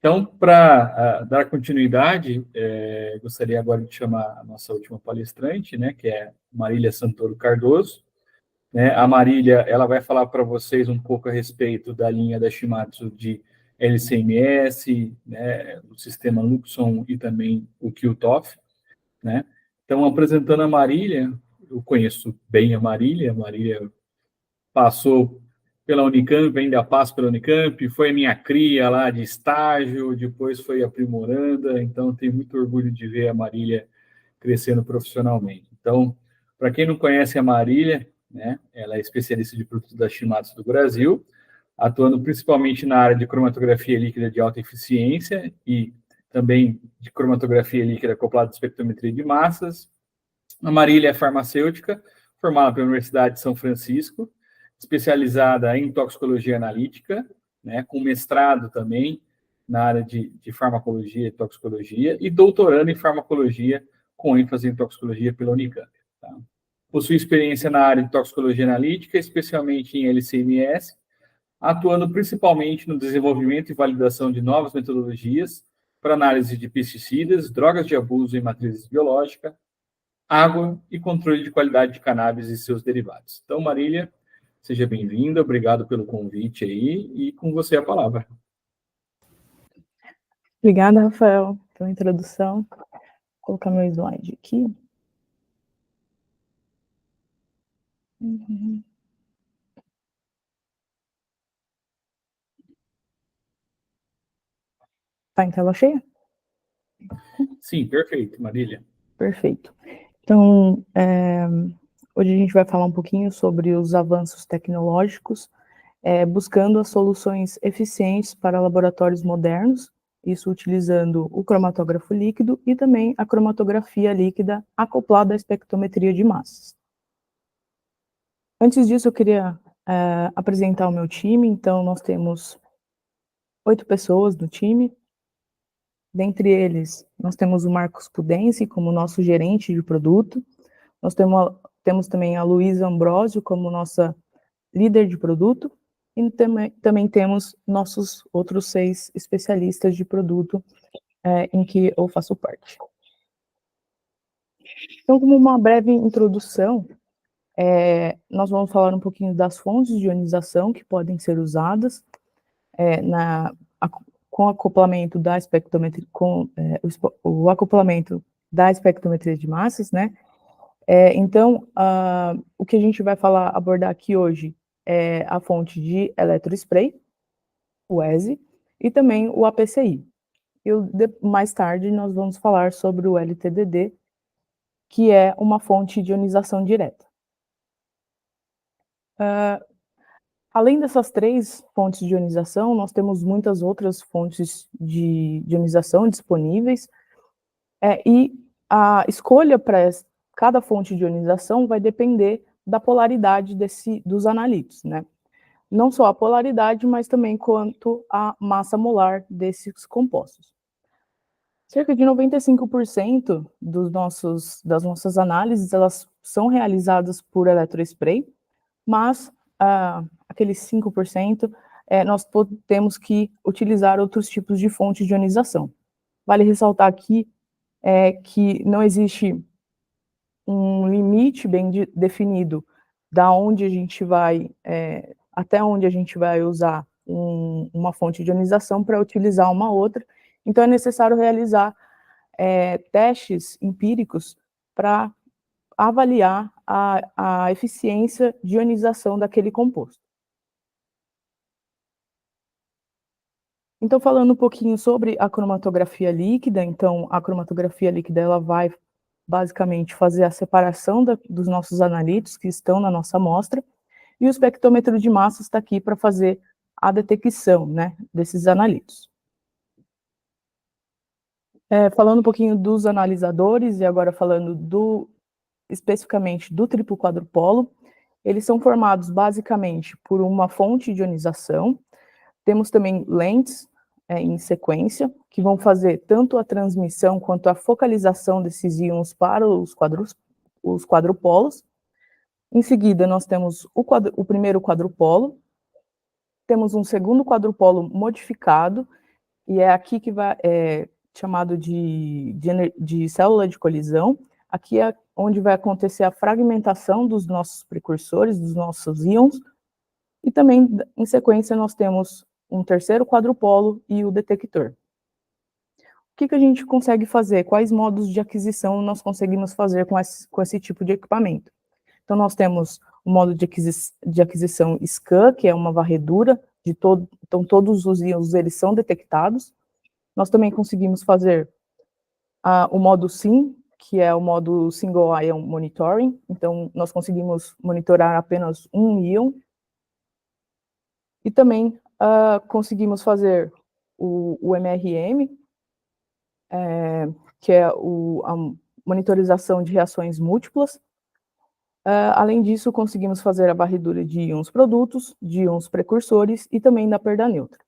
Então, para dar continuidade, gostaria agora de chamar a nossa última palestrante, né, que é Marília Santoro Cardoso. Né? A Marília, ela vai falar para vocês um pouco a respeito da linha da Shimadzu de LCMS, né, o sistema Luxon e também o QTOF, né? Então, apresentando a Marília, eu conheço bem a Marília passou pela Unicamp, ainda passa pela Unicamp, foi a minha cria lá de estágio, depois foi aprimoranda, então tenho muito orgulho de ver a Marília crescendo profissionalmente. Então, para quem não conhece a Marília, né, ela é especialista de produtos da Shimadzu do Brasil, atuando principalmente na área de cromatografia líquida de alta eficiência e também de cromatografia líquida acoplada de espectrometria de massas. A Marília é farmacêutica, formada pela Universidade de São Francisco, especializada em toxicologia analítica, né, com mestrado também na área de farmacologia e toxicologia, e doutorando em farmacologia, com ênfase em toxicologia pela Unicamp. Tá? Possui experiência na área de toxicologia analítica, especialmente em LCMS, atuando principalmente no desenvolvimento e validação de novas metodologias para análise de pesticidas, drogas de abuso em matrizes biológicas, água e controle de qualidade de cannabis e seus derivados. Então, Marília, seja bem-vinda, obrigado pelo convite aí, e com você a palavra. Obrigada, Rafael, pela introdução. Vou colocar meu slide aqui. Está em tela cheia? Sim, perfeito, Marília. Perfeito. Então, hoje a gente vai falar um pouquinho sobre os avanços tecnológicos, buscando as soluções eficientes para laboratórios modernos, isso utilizando o cromatógrafo líquido e também a cromatografia líquida acoplada à espectrometria de massas. Antes disso, eu queria apresentar o meu time. Então, nós temos 8 pessoas no time. Dentre eles, nós temos o Marcos Pudense como nosso gerente de produto. Nós temos também a Luísa Ambrosio como nossa líder de produto. E também temos nossos outros 6 especialistas de produto em que eu faço parte. Então, como uma breve introdução, nós vamos falar um pouquinho das fontes de ionização que podem ser usadas com o acoplamento da espectrometria, o acoplamento da espectrometria de massas, né? Então, o que a gente vai abordar aqui hoje é a fonte de eletrospray, o ESI, e também o APCI. Mais tarde, nós vamos falar sobre o LTDD, que é uma fonte de ionização direta. Além dessas 3 fontes de ionização, nós temos muitas outras fontes de ionização disponíveis, e a escolha para cada fonte de ionização vai depender da polaridade dos analíticos, né? Não só a polaridade, mas também quanto a massa molar desses compostos. Cerca de 95% das nossas análises, elas são realizadas por eletrospray, mas aqueles 5%, nós temos que utilizar outros tipos de fontes de ionização. Vale ressaltar aqui que não existe um limite bem definido até onde a gente vai usar uma fonte de ionização para utilizar uma outra. Então, é necessário realizar testes empíricos para avaliar a eficiência de ionização daquele composto. Então, falando um pouquinho sobre a cromatografia líquida, então, a cromatografia líquida, ela vai basicamente fazer a separação dos nossos analíticos que estão na nossa amostra, e o espectrômetro de massas está aqui para fazer a detecção, né, desses analíticos. Falando um pouquinho dos analisadores, e agora falando especificamente do triplo quadrupolo, eles são formados basicamente por uma fonte de ionização. Temos também lentes em sequência, que vão fazer tanto a transmissão quanto a focalização desses íons para os quadrupolos. Em seguida, nós temos o primeiro quadrupolo, temos um segundo quadrupolo modificado, e é aqui que vai, chamado de célula de colisão. Aqui é onde vai acontecer a fragmentação dos nossos precursores, dos nossos íons, e também, em sequência, nós temos um terceiro quadrupolo e o detector. O que a gente consegue fazer? Quais modos de aquisição nós conseguimos fazer com esse tipo de equipamento? Então, nós temos o modo de aquisição SCAN, que é uma varredura, então todos os íons eles são detectados. Nós também conseguimos fazer o modo SIM, que é o modo Single Ion Monitoring, então nós conseguimos monitorar apenas um íon. E também conseguimos fazer o MRM, que é a monitorização de reações múltiplas. Além disso, conseguimos fazer a varredura de íons produtos, de íons precursores e também da perda neutra.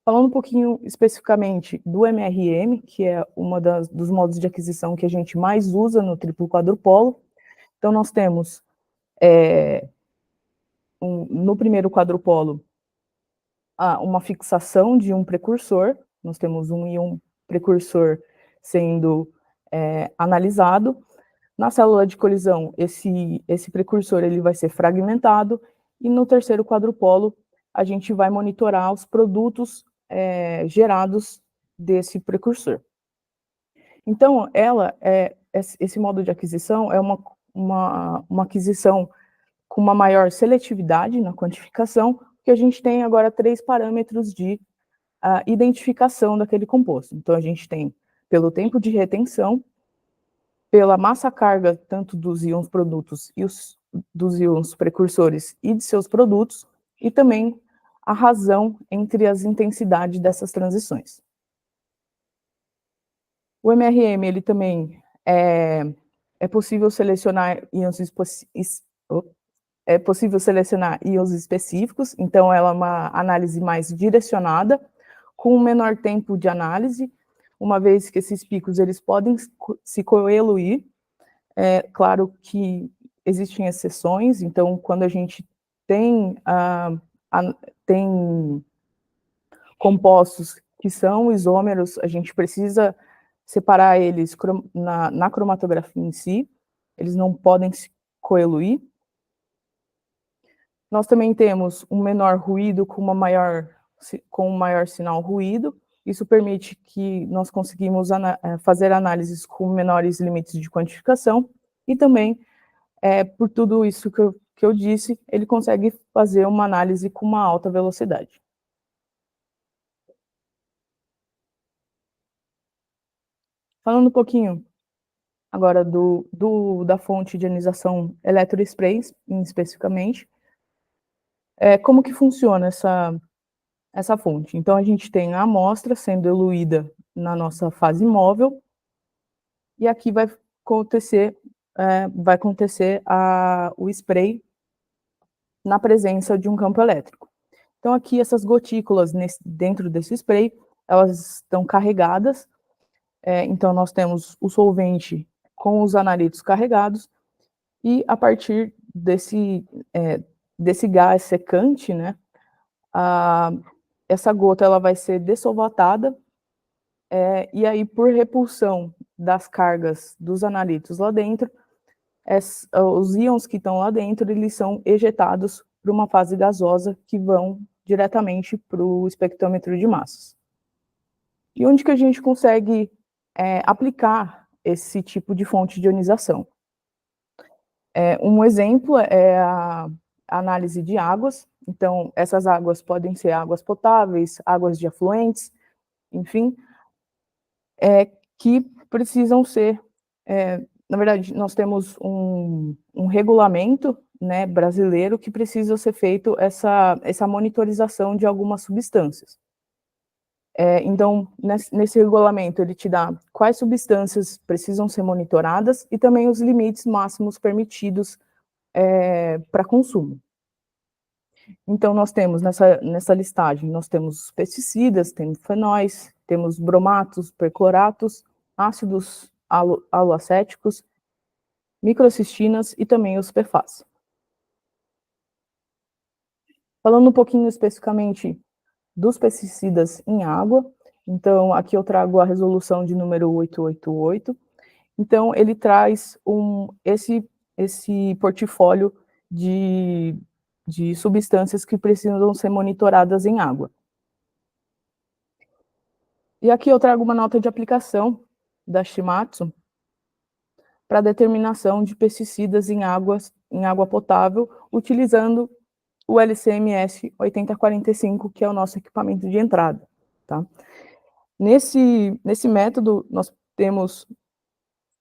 Falando um pouquinho especificamente do MRM, que é dos modos de aquisição que a gente mais usa no triplo quadrupolo. Então, nós temos, no primeiro quadrupolo, uma fixação de um precursor. Nós temos um íon precursor sendo analisado. Na célula de colisão, esse precursor ele vai ser fragmentado, e no terceiro quadrupolo, a gente vai monitorar os produtos gerados desse precursor. Então, esse modo de aquisição é uma aquisição com uma maior seletividade na quantificação, porque a gente tem agora 3 parâmetros de identificação daquele composto. Então, a gente tem pelo tempo de retenção, pela massa-carga, tanto dos íons produtos e dos íons precursores e de seus produtos, e também a razão entre as intensidades dessas transições. O MRM, ele também é possível selecionar íons específicos, então ela é uma análise mais direcionada, com um menor tempo de análise, uma vez que esses picos eles podem se coeluir. É claro que existem exceções, então quando a gente tem compostos que são isômeros, a gente precisa separar eles na cromatografia em si, eles não podem se coeluir. Nós também temos um menor ruído com um maior sinal ruído. Isso permite que nós conseguimos fazer análises com menores limites de quantificação, e também, por tudo isso que eu disse, ele consegue fazer uma análise com uma alta velocidade. Falando um pouquinho agora da fonte de ionização eletrospray, especificamente, como que funciona essa fonte? Então, a gente tem a amostra sendo eluída na nossa fase móvel, e aqui vai acontecer o spray na presença de um campo elétrico. Então, aqui essas gotículas dentro desse spray, elas estão carregadas. Então, nós temos o solvente com os analitos carregados, e a partir desse gás secante, né, essa gota ela vai ser dessolvatada, e aí, por repulsão das cargas dos analitos lá dentro, os íons que estão lá dentro, eles são ejetados para uma fase gasosa, que vão diretamente para o espectrômetro de massas. E onde que a gente consegue aplicar esse tipo de fonte de ionização? Um exemplo é a análise de águas. Então, essas águas podem ser águas potáveis, águas de afluentes, enfim, que precisam ser... na verdade, nós temos um regulamento, né, brasileiro, que precisa ser feito essa monitorização de algumas substâncias. Então, nesse regulamento, ele te dá quais substâncias precisam ser monitoradas e também os limites máximos permitidos para consumo. Então, nós temos nessa listagem, nós temos pesticidas, temos fenóis, temos bromatos, percloratos, ácidos aloacéticos, microcistinas e também os PFAS. Falando um pouquinho especificamente dos pesticidas em água. Então, aqui eu trago a resolução de número 888. Então, ele traz esse portfólio de substâncias que precisam ser monitoradas em água. E aqui eu trago uma nota de aplicação da Shimatsu para determinação de pesticidas em água potável, utilizando o LCMS 8045, que é o nosso equipamento de entrada, tá? Nesse método, nós temos,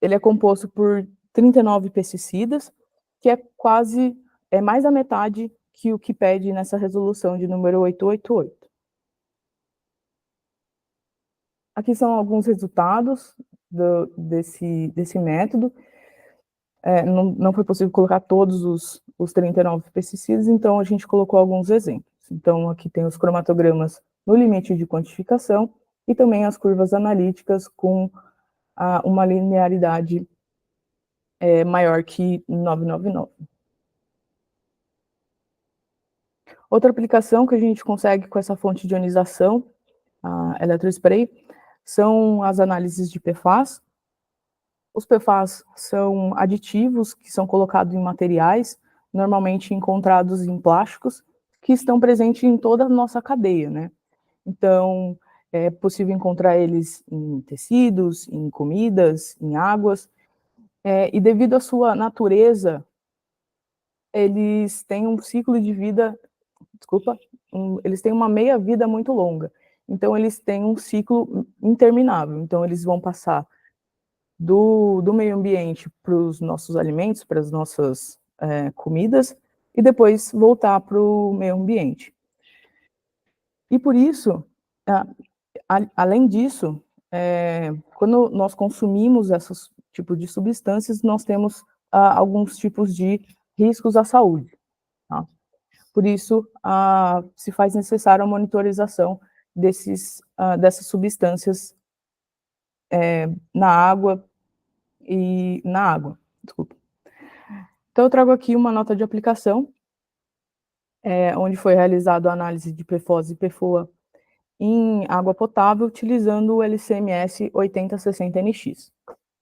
ele é composto por 39 pesticidas, que é mais da metade que o que pede nessa resolução de número 888. Aqui são alguns resultados desse método. Não foi possível colocar todos os 39 pesticidas, então a gente colocou alguns exemplos. Então, aqui tem os cromatogramas no limite de quantificação e também as curvas analíticas com uma linearidade maior que 999. Outra aplicação que a gente consegue com essa fonte de ionização, a eletrospray, são as análises de PFAS. Os PFAS são aditivos que são colocados em materiais, normalmente encontrados em plásticos, que estão presentes em toda a nossa cadeia, né? Então, é possível encontrar eles em tecidos, em comidas, em águas, e devido à sua natureza, eles têm um ciclo de vida, eles têm uma meia-vida muito longa. Então, eles têm um ciclo interminável. Então, eles vão passar do meio ambiente para os nossos alimentos, para as nossas comidas, e depois voltar para o meio ambiente. E por isso, além disso, quando nós consumimos esses tipos de substâncias, nós temos alguns tipos de riscos à saúde. Tá? Por isso, se faz necessária a monitorização dessas substâncias na água, desculpa. Então, eu trago aqui uma nota de aplicação, onde foi realizada a análise de PFOS e PFOA em água potável, utilizando o LCMS 8060NX,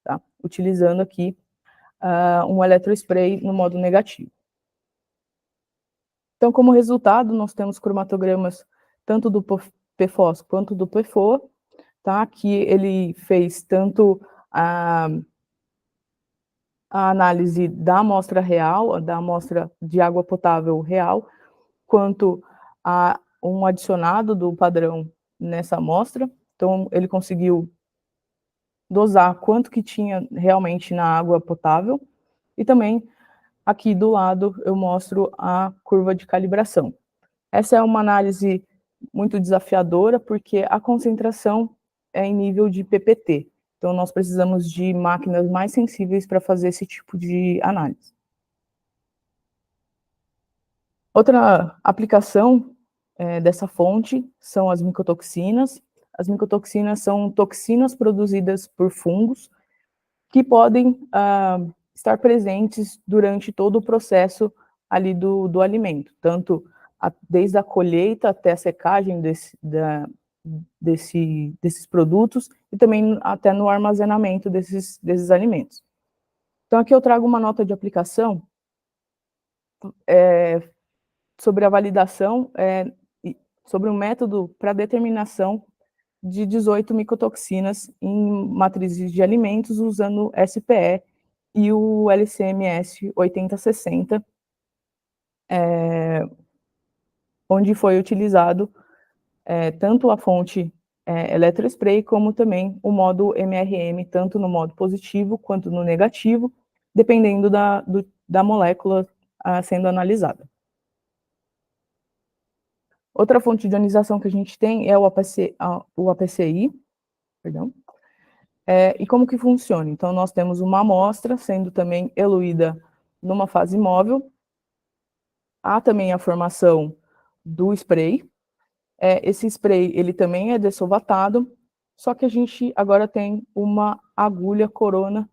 tá? Utilizando aqui um eletrospray no modo negativo. Então, como resultado, nós temos cromatogramas tanto do PFOS quanto do PFOA, tá? Que ele fez tanto a análise da amostra real, da amostra de água potável real, quanto a um adicionado do padrão nessa amostra. Então, ele conseguiu dosar quanto que tinha realmente na água potável. E também, aqui do lado, eu mostro a curva de calibração. Essa é uma análise muito desafiadora, porque a concentração é em nível de PPT. Então, nós precisamos de máquinas mais sensíveis para fazer esse tipo de análise. Outra aplicação dessa fonte são as micotoxinas. As micotoxinas são toxinas produzidas por fungos que podem estar presentes durante todo o processo ali do alimento, tanto desde a colheita até a secagem desses produtos e também até no armazenamento desses alimentos. Então, aqui eu trago uma nota de aplicação sobre a validação, sobre um método para determinação de 18 micotoxinas em matrizes de alimentos usando SPE e o LCMS 8060, onde foi utilizado tanto a fonte eletrospray, como também o modo MRM, tanto no modo positivo quanto no negativo, dependendo da molécula sendo analisada. Outra fonte de ionização que a gente tem é o APCI, perdão. E como que funciona? Então, nós temos uma amostra sendo também eluída numa fase móvel. Há também a formação do spray. Esse spray, ele também é dessolvatado, só que a gente agora tem uma agulha corona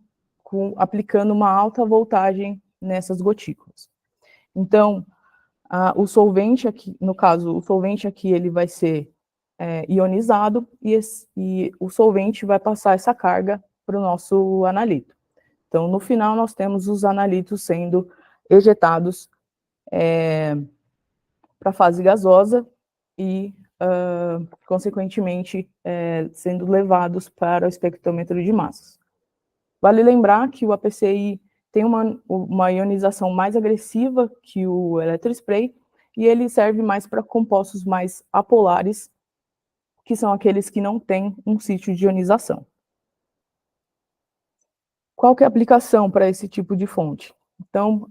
aplicando uma alta voltagem nessas gotículas. Então, o solvente aqui, no caso, o solvente aqui, ele vai ser ionizado e o solvente vai passar essa carga para o nosso analito. Então, no final, nós temos os analitos sendo ejetados para a fase gasosa e, consequentemente, sendo levados para o espectrômetro de massas. Vale lembrar que o APCI tem uma ionização mais agressiva que o eletrospray e ele serve mais para compostos mais apolares, que são aqueles que não têm um sítio de ionização. Qual que é a aplicação para esse tipo de fonte? Então,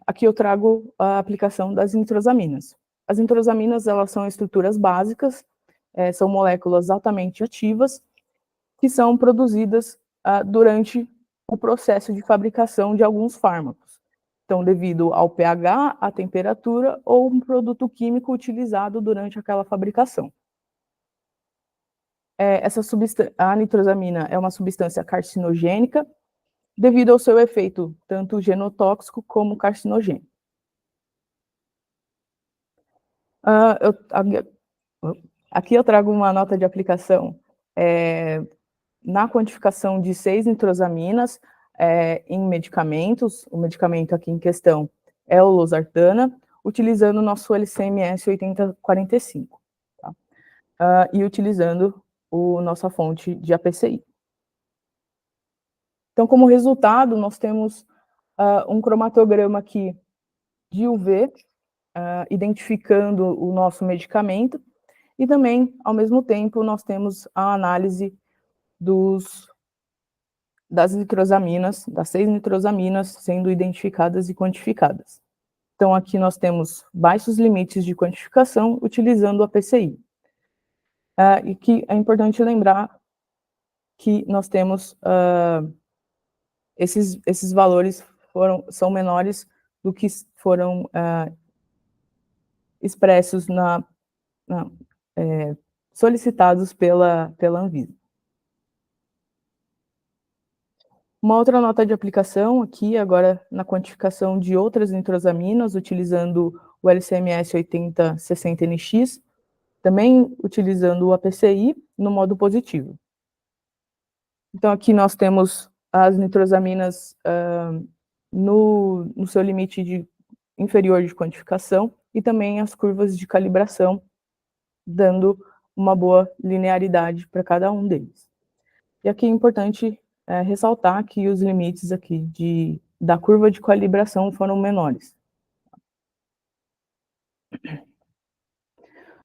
aqui eu trago a aplicação das nitrosaminas. As nitrosaminas, elas são estruturas básicas, são moléculas altamente ativas, que são produzidas durante o processo de fabricação de alguns fármacos. Então, devido ao pH, à temperatura ou um produto químico utilizado durante aquela fabricação. A nitrosamina é uma substância carcinogênica, devido ao seu efeito tanto genotóxico como carcinogênico. Aqui eu trago uma nota de aplicação na quantificação de 6 nitrosaminas em medicamentos. O medicamento aqui em questão é o losartana, utilizando o nosso LCMS 8045, tá? E utilizando nossa fonte de APCI. Então, como resultado, nós temos um cromatograma aqui de UV, identificando o nosso medicamento, e também, ao mesmo tempo, nós temos a análise das nitrosaminas, das 6 nitrosaminas sendo identificadas e quantificadas. Então, aqui nós temos baixos limites de quantificação utilizando a PCI. E que é importante lembrar que nós temos esses valores são menores do que foram expressos solicitados pela Anvisa. Uma outra nota de aplicação aqui, agora na quantificação de outras nitrosaminas, utilizando o LCMS 8060NX, também utilizando o APCI no modo positivo. Então, aqui nós temos as nitrosaminas no seu limite inferior de quantificação e também as curvas de calibração, dando uma boa linearidade para cada um deles. E aqui é importante ressaltar que os limites aqui da curva de calibração foram menores.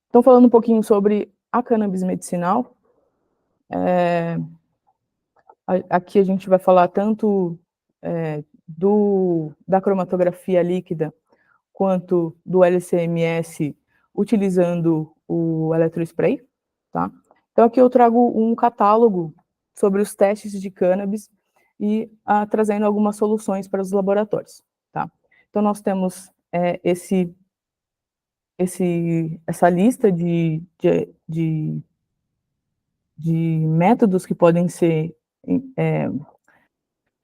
Então, falando um pouquinho sobre a cannabis medicinal, aqui a gente vai falar tanto da cromatografia líquida quanto do LCMS utilizando o eletrospray, tá? Então, aqui eu trago um catálogo sobre os testes de cannabis e trazendo algumas soluções para os laboratórios, tá? Então, nós temos essa lista de métodos que podem ser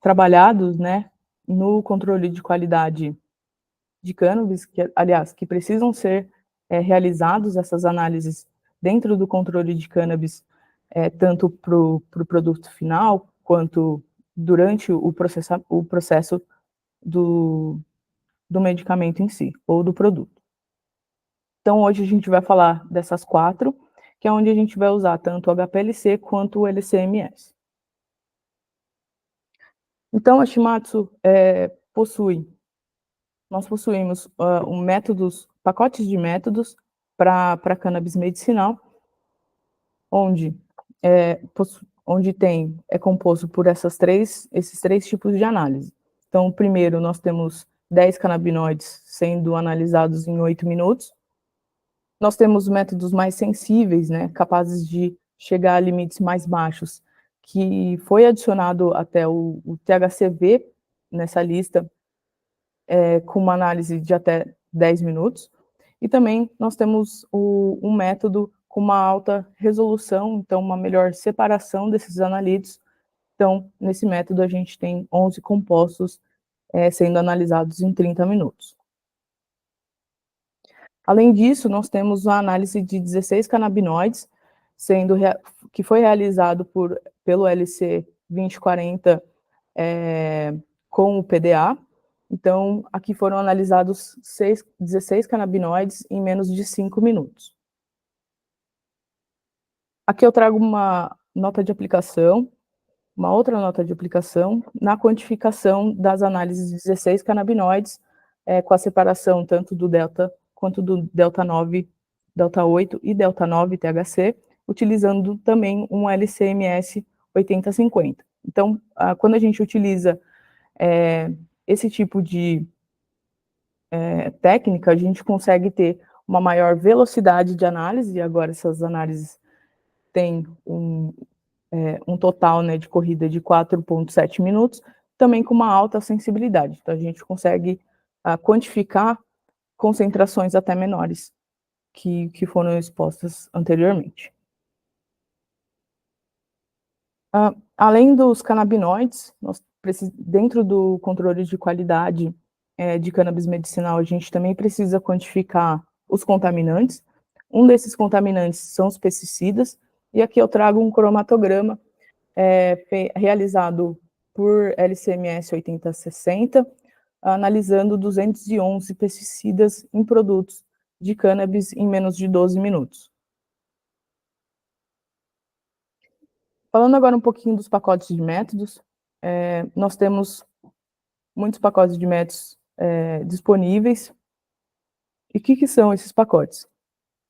trabalhados, né, no controle de qualidade de cannabis, que precisam ser realizados essas análises dentro do controle de cannabis, tanto para o produto final, quanto durante o processo do medicamento em si, ou do produto. Então, hoje a gente vai falar dessas 4, que é onde a gente vai usar tanto o HPLC quanto o LCMS. Então, a Shimadzu nós possuímos pacotes de métodos para cannabis medicinal, onde é composto por esses três tipos de análise. Então, primeiro, nós temos 10 canabinoides sendo analisados em 8 minutos. Nós temos métodos mais sensíveis, né, capazes de chegar a limites mais baixos, que foi adicionado até o THCV nessa lista, com uma análise de até 10 minutos. E também nós temos um método com uma alta resolução, então uma melhor separação desses analíticos. Então, nesse método, a gente tem 11 compostos sendo analisados em 30 minutos. Além disso, nós temos a análise de 16 canabinoides, que foi realizado pelo LC 2040 com o PDA. Então, aqui foram analisados 16 canabinoides em menos de 5 minutos. Aqui eu trago uma nota de aplicação, uma outra nota de aplicação, na quantificação das análises de 16 canabinoides, com a separação tanto do delta quanto do delta 9, delta 8 e delta 9 THC, utilizando também um LC-MS 8050. Então, quando a gente utiliza esse tipo de técnica, a gente consegue ter uma maior velocidade de análise, e agora essas análises têm um total, né, de corrida de 4,7 minutos, também com uma alta sensibilidade. Então, a gente consegue quantificar concentrações até menores que foram expostas anteriormente. Além dos canabinoides, dentro do controle de qualidade de cannabis medicinal, a gente também precisa quantificar os contaminantes. Um desses contaminantes são os pesticidas, e aqui eu trago um cromatograma realizado por LC-MS 8060, analisando 211 pesticidas em produtos de cannabis em menos de 12 minutos. Falando agora um pouquinho dos pacotes de métodos, nós temos muitos pacotes de métodos disponíveis. E o que são esses pacotes?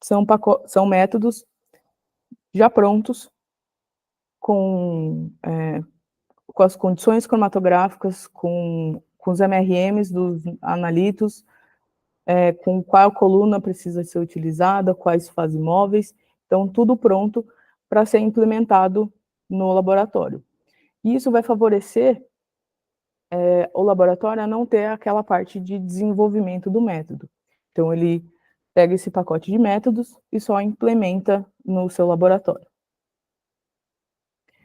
São métodos já prontos, com as condições cromatográficas, com os MRMs dos analitos, com qual coluna precisa ser utilizada, quais fases móveis, então tudo pronto para ser implementado no laboratório. E isso vai favorecer o laboratório a não ter aquela parte de desenvolvimento do método. Então, ele pega esse pacote de métodos e só implementa no seu laboratório.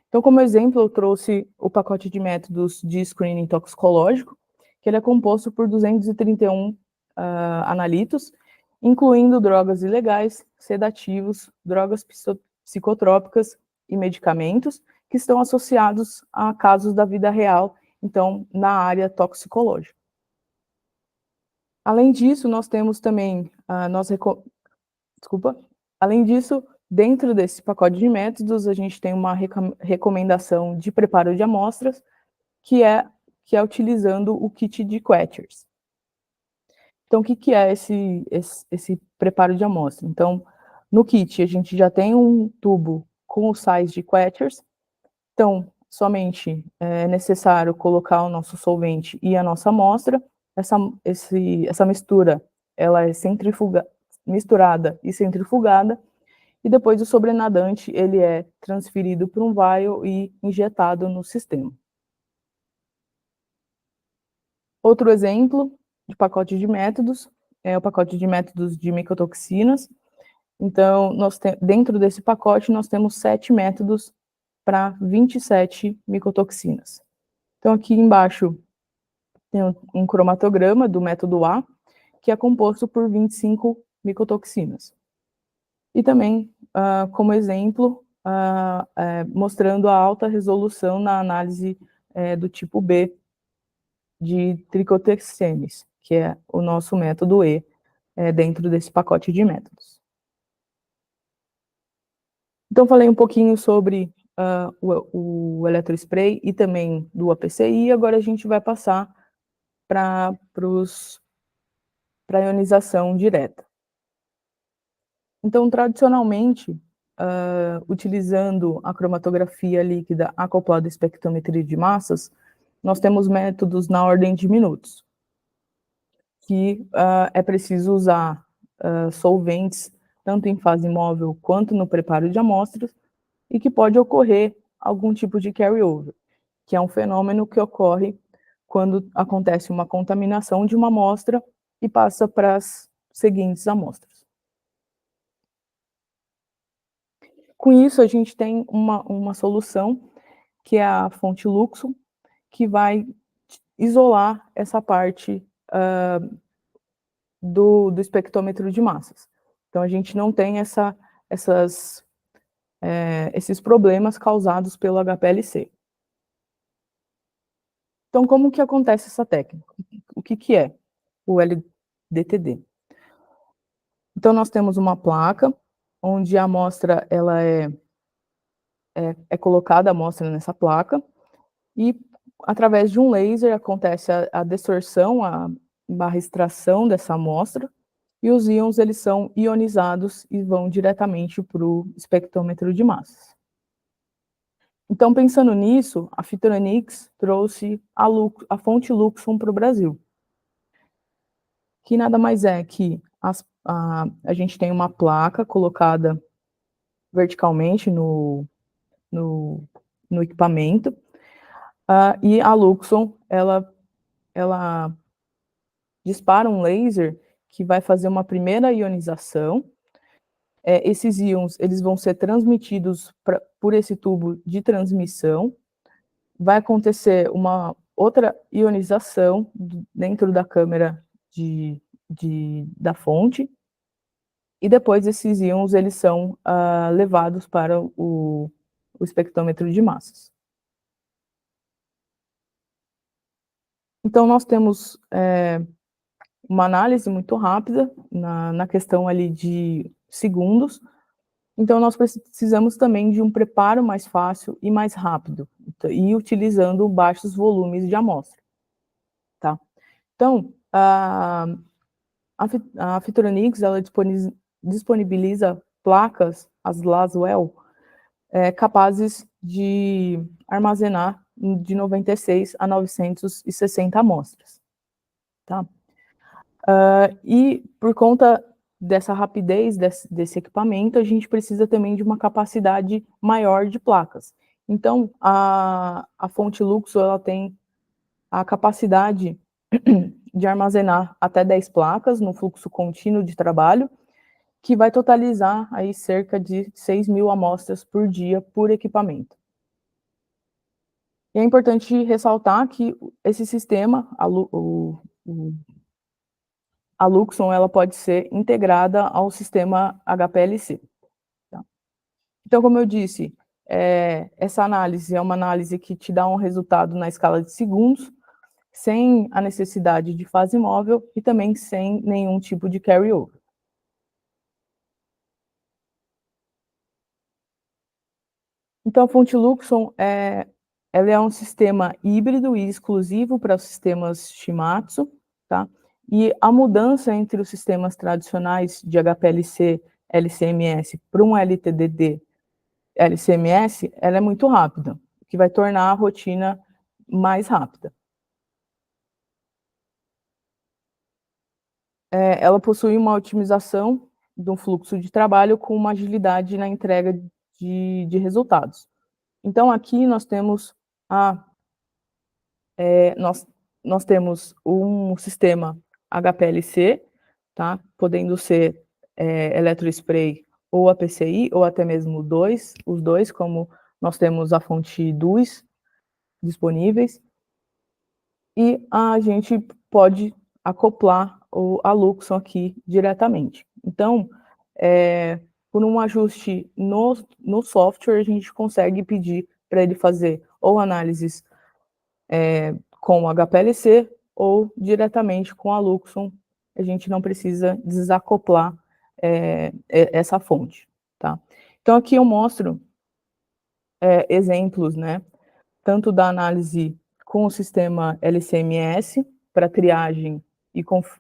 Então, como exemplo, eu trouxe o pacote de métodos de screening toxicológico, que ele é composto por 231 analitos, incluindo drogas ilegais, sedativos, drogas psicotrópicas e medicamentos, que estão associados a casos da vida real, então, na área toxicológica. Além disso, nós temos também além disso, dentro desse pacote de métodos, a gente tem uma recomendação de preparo de amostras, que é utilizando o kit de Quetchers. Então, o que é esse preparo de amostra? Então, no kit, a gente já tem um tubo com os sais de Quetchers. Então, somente é necessário colocar o nosso solvente e a nossa amostra. Essa mistura, ela é misturada e centrifugada, e depois o sobrenadante, ele é transferido para um vial e injetado no sistema. Outro exemplo de pacote de métodos é o pacote de métodos de micotoxinas. Então, dentro desse pacote, nós temos 7 métodos para 27 micotoxinas. Então, aqui embaixo tem um cromatograma do método A, que é composto por 25 micotoxinas. E também, como exemplo, mostrando a alta resolução na análise do tipo B de tricotexenes, que é o nosso método E, dentro desse pacote de métodos. Então, falei um pouquinho sobre o eletrospray e também do APCI, agora a gente vai passar para a ionização direta. Então, tradicionalmente, utilizando a cromatografia líquida acoplada à espectrometria de massas, nós temos métodos na ordem de minutos, que é preciso usar solventes, tanto em fase móvel quanto no preparo de amostras, e que pode ocorrer algum tipo de carry-over, que é um fenômeno que ocorre quando acontece uma contaminação de uma amostra e passa para as seguintes amostras. Com isso, a gente tem uma solução, que é a fonte Luxo, que vai isolar essa parte do espectrômetro de massas. Então, a gente não tem esses problemas causados pelo HPLC. Então, como que acontece essa técnica? O que é o LDTD? Então, nós temos uma placa, onde a amostra ela é colocada a amostra nessa placa, e através de um laser acontece a distorção, a extração dessa amostra, e os íons eles são ionizados e vão diretamente para o espectrômetro de massas. Então, pensando nisso, a Phytronix trouxe a fonte Luxon para o Brasil, que nada mais é que a gente tem uma placa colocada verticalmente no equipamento, e a Luxon, ela dispara um laser que vai fazer uma primeira ionização. Esses íons eles vão ser transmitidos por esse tubo de transmissão. Vai acontecer uma outra ionização dentro da câmera da fonte, e depois esses íons eles são levados para o espectrômetro de massas. Então, nós temos uma análise muito rápida, na questão ali de segundos. Então, nós precisamos também de um preparo mais fácil e mais rápido, e utilizando baixos volumes de amostra. Tá? Então, a Phytronix, ela disponibiliza placas, as Laswell, capazes de armazenar de 96 a 960 amostras. Tá? E por conta dessa rapidez desse equipamento, a gente precisa também de uma capacidade maior de placas. Então, a fonte Luxon, ela tem a capacidade de armazenar até 10 placas no fluxo contínuo de trabalho, que vai totalizar aí cerca de 6.000 amostras por dia por equipamento. E é importante ressaltar que esse sistema, a Luxon, ela pode ser integrada ao sistema HPLC. Tá? Então, como eu disse, essa análise é uma análise que te dá um resultado na escala de segundos, sem a necessidade de fase móvel e também sem nenhum tipo de carry-over. Então, a fonte Luxon ela é um sistema híbrido e exclusivo para os sistemas Shimatsu, tá? E a mudança entre os sistemas tradicionais de HPLC, LCMS para um LTDD, LCMS, ela é muito rápida, o que vai tornar a rotina mais rápida. Ela possui uma otimização do fluxo de trabalho com uma agilidade na entrega de resultados. Então, aqui nós temos nós temos um sistema HPLC, tá? Podendo ser eletrospray ou APCI, ou até mesmo os dois, como nós temos a fonte DUS disponíveis, e a gente pode acoplar a Luxon aqui diretamente. Então, por um ajuste no software, a gente consegue pedir para ele fazer ou análises com o HPLC ou diretamente com a Luxon. A gente não precisa desacoplar essa fonte. Tá? Então, aqui eu mostro exemplos, né, tanto da análise com o sistema LCMS para triagem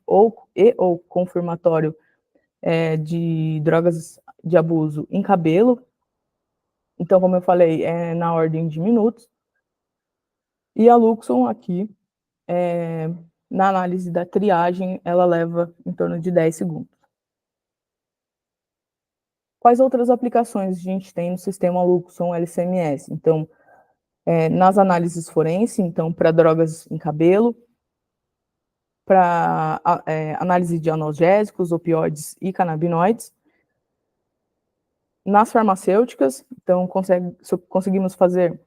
ou confirmatório de drogas de abuso em cabelo. Então, como eu falei, é na ordem de minutos. E a Luxon aqui, na análise da triagem, ela leva em torno de 10 segundos. Quais outras aplicações a gente tem no sistema Luxon LCMS? Então, nas análises forense, então, para drogas em cabelo, para análise de analgésicos, opioides e canabinoides. Nas farmacêuticas, então, conseguimos fazer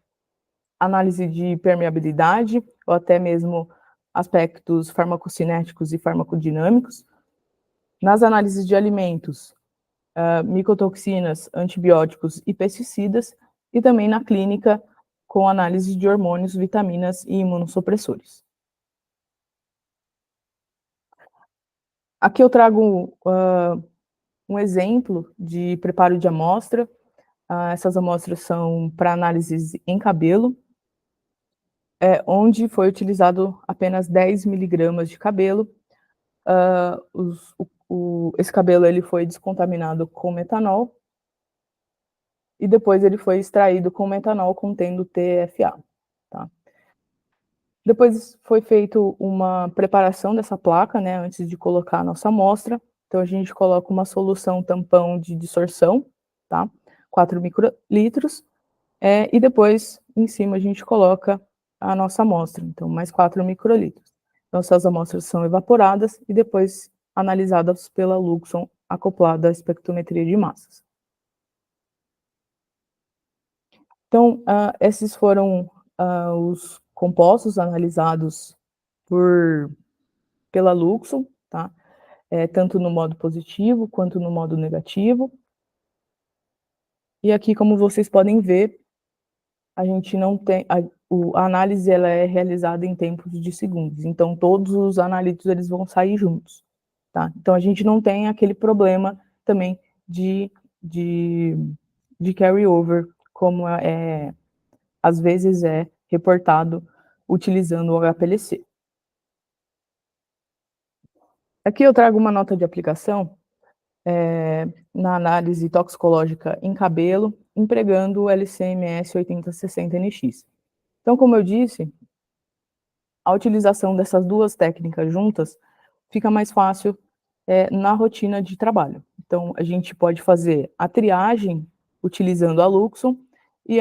análise de permeabilidade, ou até mesmo aspectos farmacocinéticos e farmacodinâmicos. Nas análises de alimentos, micotoxinas, antibióticos e pesticidas, e também na clínica com análise de hormônios, vitaminas e imunossupressores. Aqui eu trago um exemplo de preparo de amostra. Essas amostras são para análises em cabelo, onde foi utilizado apenas 10 miligramas de cabelo. Esse cabelo ele foi descontaminado com metanol, e depois ele foi extraído com metanol contendo TFA. Tá? Depois foi feito uma preparação dessa placa, né, antes de colocar a nossa amostra. Então, a gente coloca uma solução tampão de dissorção, tá? 4 microlitros, e depois, em cima, a gente coloca a nossa amostra, então, mais 4 microlitros. Então, essas amostras são evaporadas e depois analisadas pela Luxon, acoplada à espectrometria de massas. Então, esses foram os compostos analisados pela Luxon, tá? Tanto no modo positivo quanto no modo negativo. E aqui, como vocês podem ver, a gente não tem a análise ela é realizada em tempos de segundos. Então, todos os analíticos eles vão sair juntos, tá? Então, a gente não tem aquele problema também de carry over, como às vezes é reportado utilizando o HPLC. Aqui eu trago uma nota de aplicação na análise toxicológica em cabelo, empregando o LCMS 8060NX. Então, como eu disse, a utilização dessas duas técnicas juntas fica mais fácil na rotina de trabalho. Então, a gente pode fazer a triagem utilizando a Luxon e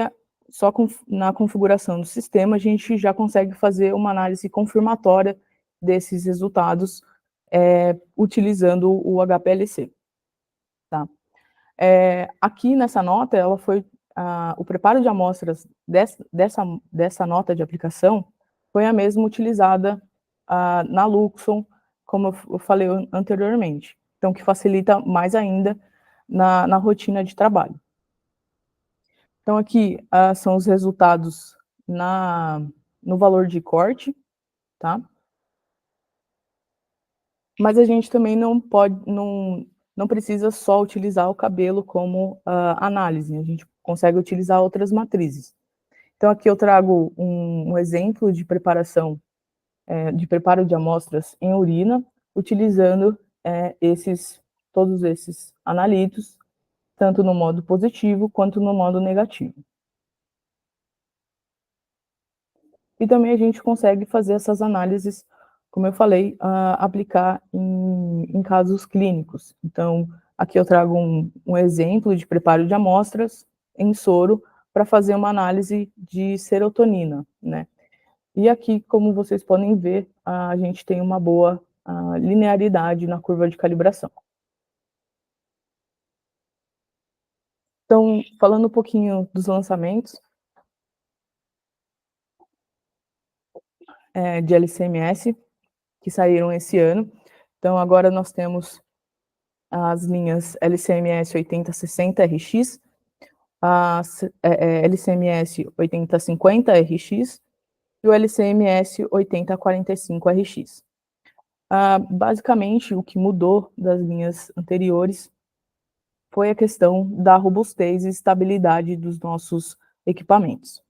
só na configuração do sistema a gente já consegue fazer uma análise confirmatória desses resultados utilizando o HPLC. Tá? Aqui nessa nota, o preparo de amostras dessa nota de aplicação foi a mesma utilizada na Luxon, como eu falei anteriormente. Então, que facilita mais ainda na rotina de trabalho. Então, aqui são os resultados no valor de corte, tá? Mas a gente também não precisa só utilizar o cabelo como análise, a gente consegue utilizar outras matrizes. Então, aqui eu trago um exemplo de preparação, de preparo de amostras em urina, utilizando todos esses analitos, tanto no modo positivo quanto no modo negativo. E também a gente consegue fazer essas análises, como eu falei, aplicar em casos clínicos. Então, aqui eu trago um exemplo de preparo de amostras em soro para fazer uma análise de serotonina, né? E aqui, como vocês podem ver, a gente tem uma boa linearidade na curva de calibração. Então, falando um pouquinho dos lançamentos de LCMS, que saíram esse ano. Então, agora nós temos as linhas LCMS 8060RX, a LCMS 8050RX e o LCMS 8045RX. Basicamente, o que mudou das linhas anteriores foi a questão da robustez e estabilidade dos nossos equipamentos.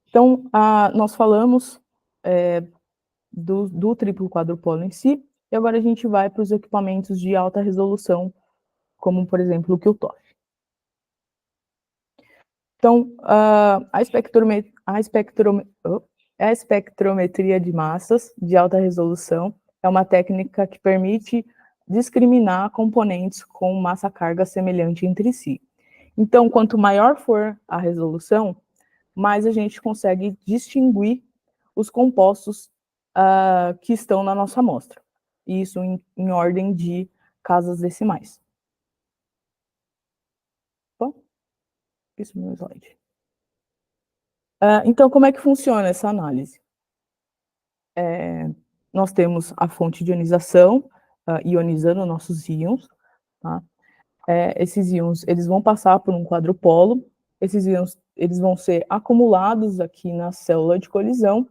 Então, nós falamos do triplo quadrupolo em si, e agora a gente vai para os equipamentos de alta resolução, como, por exemplo, o QTOF. Então, a espectrometria de massas de alta resolução é uma técnica que permite discriminar componentes com massa-carga semelhante entre si. Então, quanto maior for a resolução, mais a gente consegue distinguir os compostos que estão na nossa amostra. Isso em ordem de casas decimais. Bom, isso no slide. Então, como é que funciona essa análise? nós temos a fonte de ionização, ionizando nossos íons, tá? Esses íons, eles vão passar por um quadrupolo, esses íons, eles vão ser acumulados aqui na célula de colisão,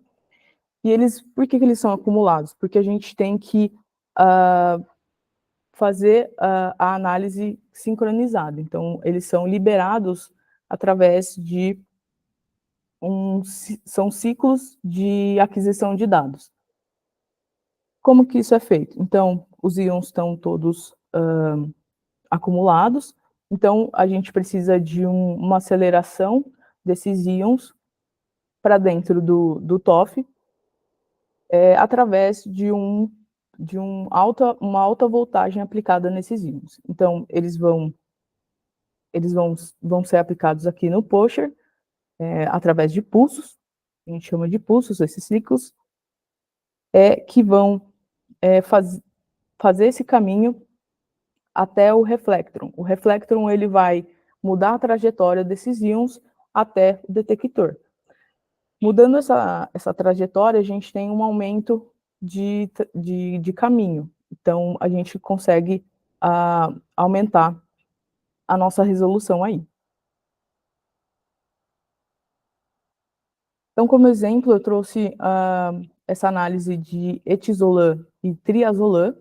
e por que eles são acumulados? Porque a gente tem que fazer a análise sincronizada, então eles são liberados através de são ciclos de aquisição de dados. Como que isso é feito? Então, os íons estão todos acumulados, então a gente precisa de uma aceleração desses íons para dentro do TOF, através de uma alta voltagem aplicada nesses íons. Então, eles vão ser aplicados aqui no pusher, através de pulsos, a gente chama de pulsos, esses ciclos, que vão fazer esse caminho até o reflectron. O reflectron, ele vai mudar a trajetória desses íons até o detector. Mudando essa trajetória, a gente tem um aumento de caminho. Então, a gente consegue aumentar a nossa resolução aí. Então, como exemplo, eu trouxe essa análise de etizolam e triazolam.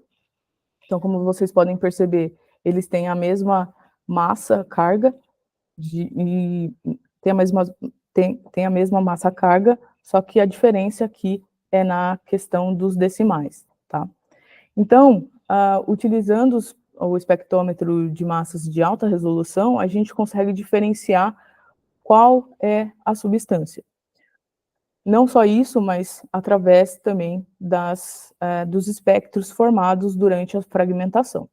Então, como vocês podem perceber, eles têm a mesma massa, carga, e tem a mesma massa, carga, só que a diferença aqui é na questão dos decimais, tá? Então, utilizando o espectrômetro de massas de alta resolução, a gente consegue diferenciar qual é a substância. Não só isso, mas através também dos espectros formados durante a fragmentação.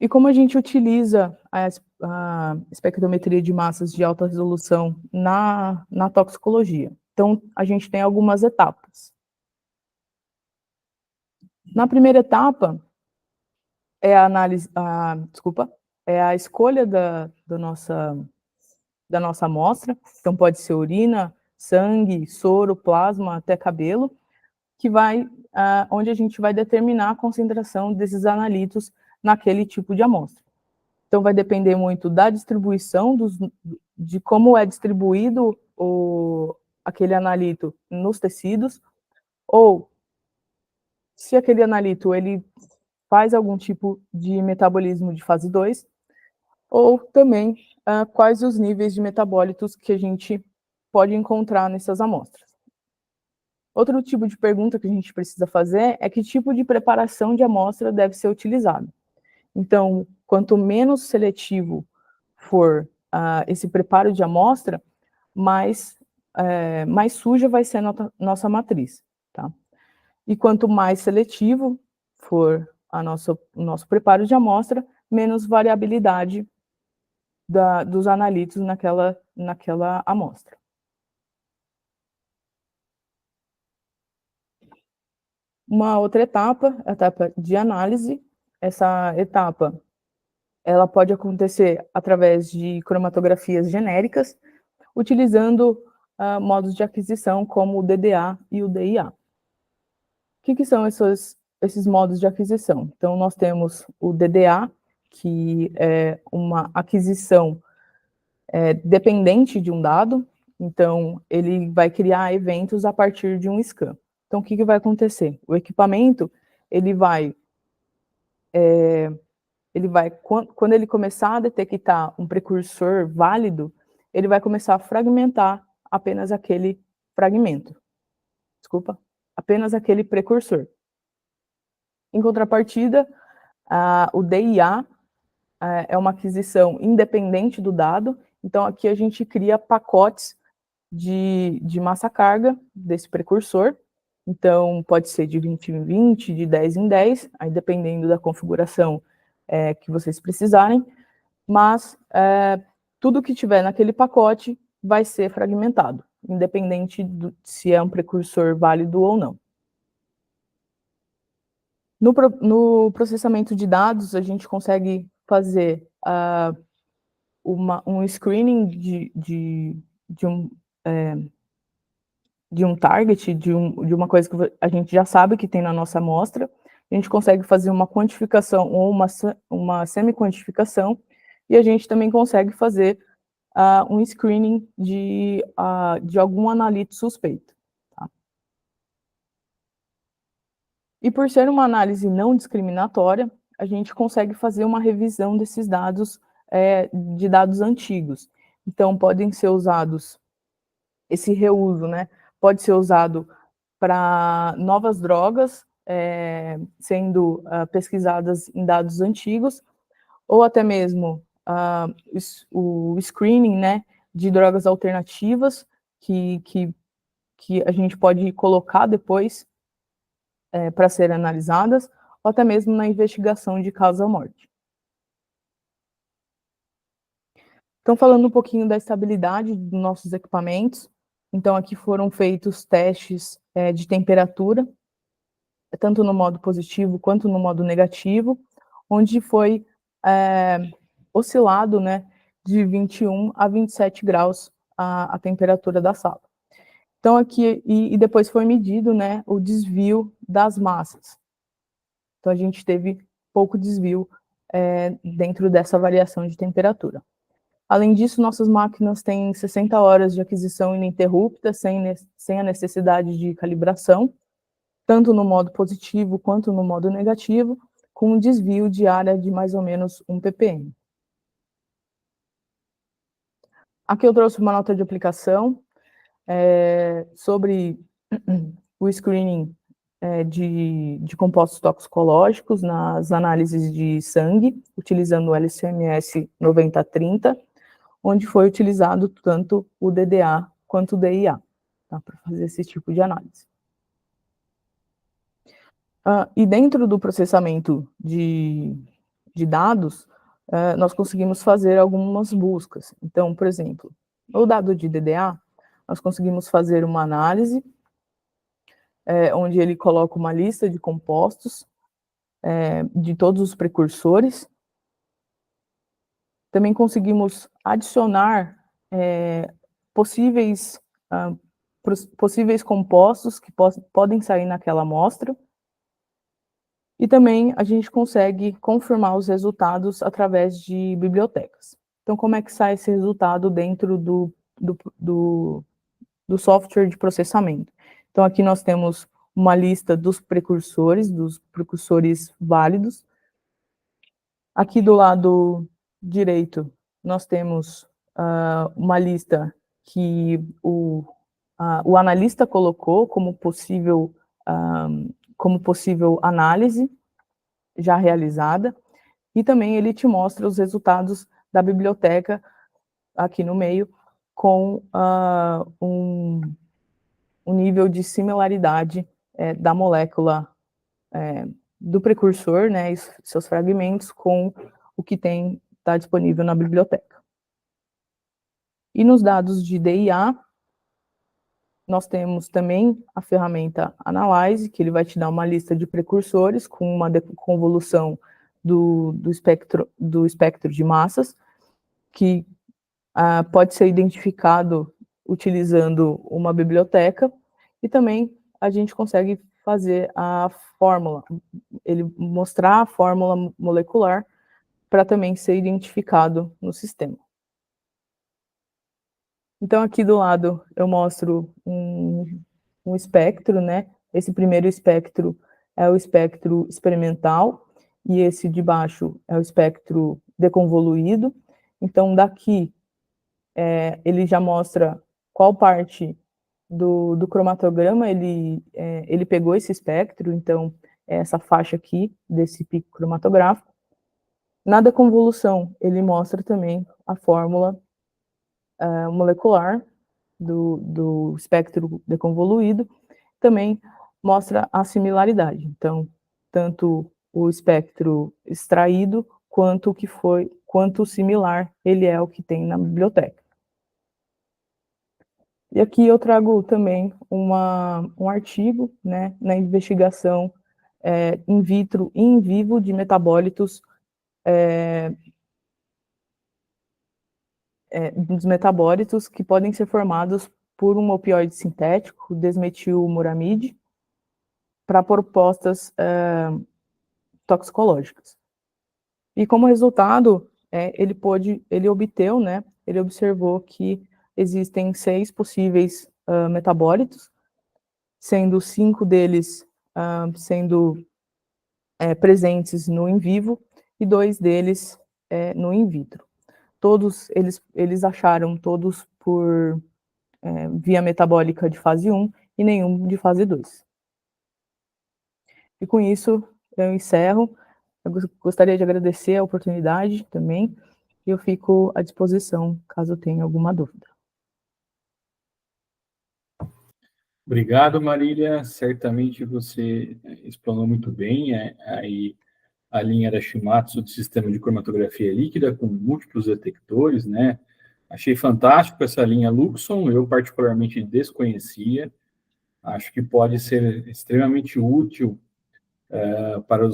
E como a gente utiliza a espectrometria de massas de alta resolução na toxicologia? Então, a gente tem algumas etapas. Na primeira etapa, é a análise, é a escolha da nossa amostra, então pode ser urina, sangue, soro, plasma, até cabelo, que onde a gente vai determinar a concentração desses analitos naquele tipo de amostra. Então, vai depender muito da distribuição, de como é distribuído aquele analito nos tecidos, ou se aquele analito ele faz algum tipo de metabolismo de fase 2, ou também quais os níveis de metabólitos que a gente pode encontrar nessas amostras. Outro tipo de pergunta que a gente precisa fazer é que tipo de preparação de amostra deve ser utilizado. Então, quanto menos seletivo for esse preparo de amostra, mais suja vai ser a nossa matriz, tá? E quanto mais seletivo for o nosso preparo de amostra, menos variabilidade dos analitos naquela amostra. Uma outra etapa, a etapa de análise. Essa etapa, ela pode acontecer através de cromatografias genéricas, utilizando modos de aquisição como o DDA e o DIA. O que são esses modos de aquisição? Então, nós temos o DDA, que é uma aquisição dependente de um dado, então ele vai criar eventos a partir de um scan. Então, o que vai acontecer? O equipamento, quando ele começar a detectar um precursor válido, ele vai começar a fragmentar apenas aquele fragmento. Apenas aquele precursor. Em contrapartida, o DIA é uma aquisição independente do dado, então aqui a gente cria pacotes de massa-carga desse precursor, então pode ser de 20 em 20, de 10 em 10, aí dependendo da configuração que vocês precisarem, mas tudo que tiver naquele pacote vai ser fragmentado, independente se é um precursor válido ou não. No processamento de dados, a gente consegue fazer um screening de um target, de uma coisa que a gente já sabe que tem na nossa amostra, a gente consegue fazer uma quantificação ou uma semi-quantificação, e a gente também consegue fazer um screening de algum analito suspeito. Tá? E por ser uma análise não discriminatória, a gente consegue fazer uma revisão desses dados, de dados antigos. Então, podem ser usados, esse reuso, né, pode ser usado para novas drogas, sendo pesquisadas em dados antigos, ou até mesmo o screening, né, de drogas alternativas que a gente pode colocar depois para serem analisadas, ou até mesmo na investigação de causa-morte. Então, falando um pouquinho da estabilidade dos nossos equipamentos, então aqui foram feitos testes de temperatura, tanto no modo positivo quanto no modo negativo, onde foi oscilado, né, de 21 a 27 graus a temperatura da sala. Então aqui, e depois foi medido, né, o desvio das massas. Então a gente teve pouco desvio dentro dessa variação de temperatura. Além disso, nossas máquinas têm 60 horas de aquisição ininterrupta, sem a necessidade de calibração, tanto no modo positivo quanto no modo negativo, com um desvio de área de mais ou menos 1 ppm. Aqui eu trouxe uma nota de aplicação sobre o screening de compostos toxicológicos nas análises de sangue, utilizando o LCMS 9030, onde foi utilizado tanto o DDA quanto o DIA, tá, para fazer esse tipo de análise. E dentro do processamento de dados, nós conseguimos fazer algumas buscas. Então, por exemplo, no dado de DDA, nós conseguimos fazer uma análise, onde ele coloca uma lista de compostos de todos os precursores. Também conseguimos adicionar possíveis compostos que podem sair naquela amostra. E também a gente consegue confirmar os resultados através de bibliotecas. Então, como é que sai esse resultado dentro do software de processamento? Então, aqui nós temos uma lista dos precursores válidos. Aqui do lado direito, nós temos uma lista que o analista colocou como possível análise já realizada, e também ele te mostra os resultados da biblioteca aqui no meio, com um nível de similaridade da molécula do precursor, né, e seus fragmentos, com o que está disponível na biblioteca. E nos dados de DIA, nós temos também a ferramenta Analyze, que ele vai te dar uma lista de precursores com uma convolução do espectro de massas, que pode ser identificado utilizando uma biblioteca, e também a gente consegue fazer a fórmula, ele mostrar a fórmula molecular para também ser identificado no sistema. Então, aqui do lado, eu mostro um espectro, né? Esse primeiro espectro é o espectro experimental, e esse de baixo é o espectro deconvoluído. Então, daqui, ele já mostra qual parte do cromatograma ele pegou esse espectro, então, essa faixa aqui, desse pico cromatográfico. Na deconvolução, ele mostra também a fórmula molecular do espectro deconvoluído, também mostra a similaridade. Então, tanto o espectro extraído quanto similar, ele é o que tem na biblioteca. E aqui eu trago também um artigo, né, na investigação in vitro e in vivo de metabólitos dos metabólitos que podem ser formados por um opioide sintético, desmetilmoramide, para propostas toxicológicas. E como resultado, ele obteu, né, ele observou que existem 6 possíveis metabólitos, sendo 5 deles sendo presentes no in vivo e 2 deles no in vitro. Todos eles acharam todos por via metabólica de fase 1 e nenhum de fase 2. E com isso eu encerro. Eu gostaria de agradecer a oportunidade também, e eu fico à disposição caso tenha alguma dúvida. Obrigado, Marília. Certamente você explanou muito bem aí a linha da Shimatsu do sistema de cromatografia líquida com múltiplos detectores, né? Achei fantástico essa linha Luxon, eu particularmente desconhecia. Acho que pode ser extremamente útil para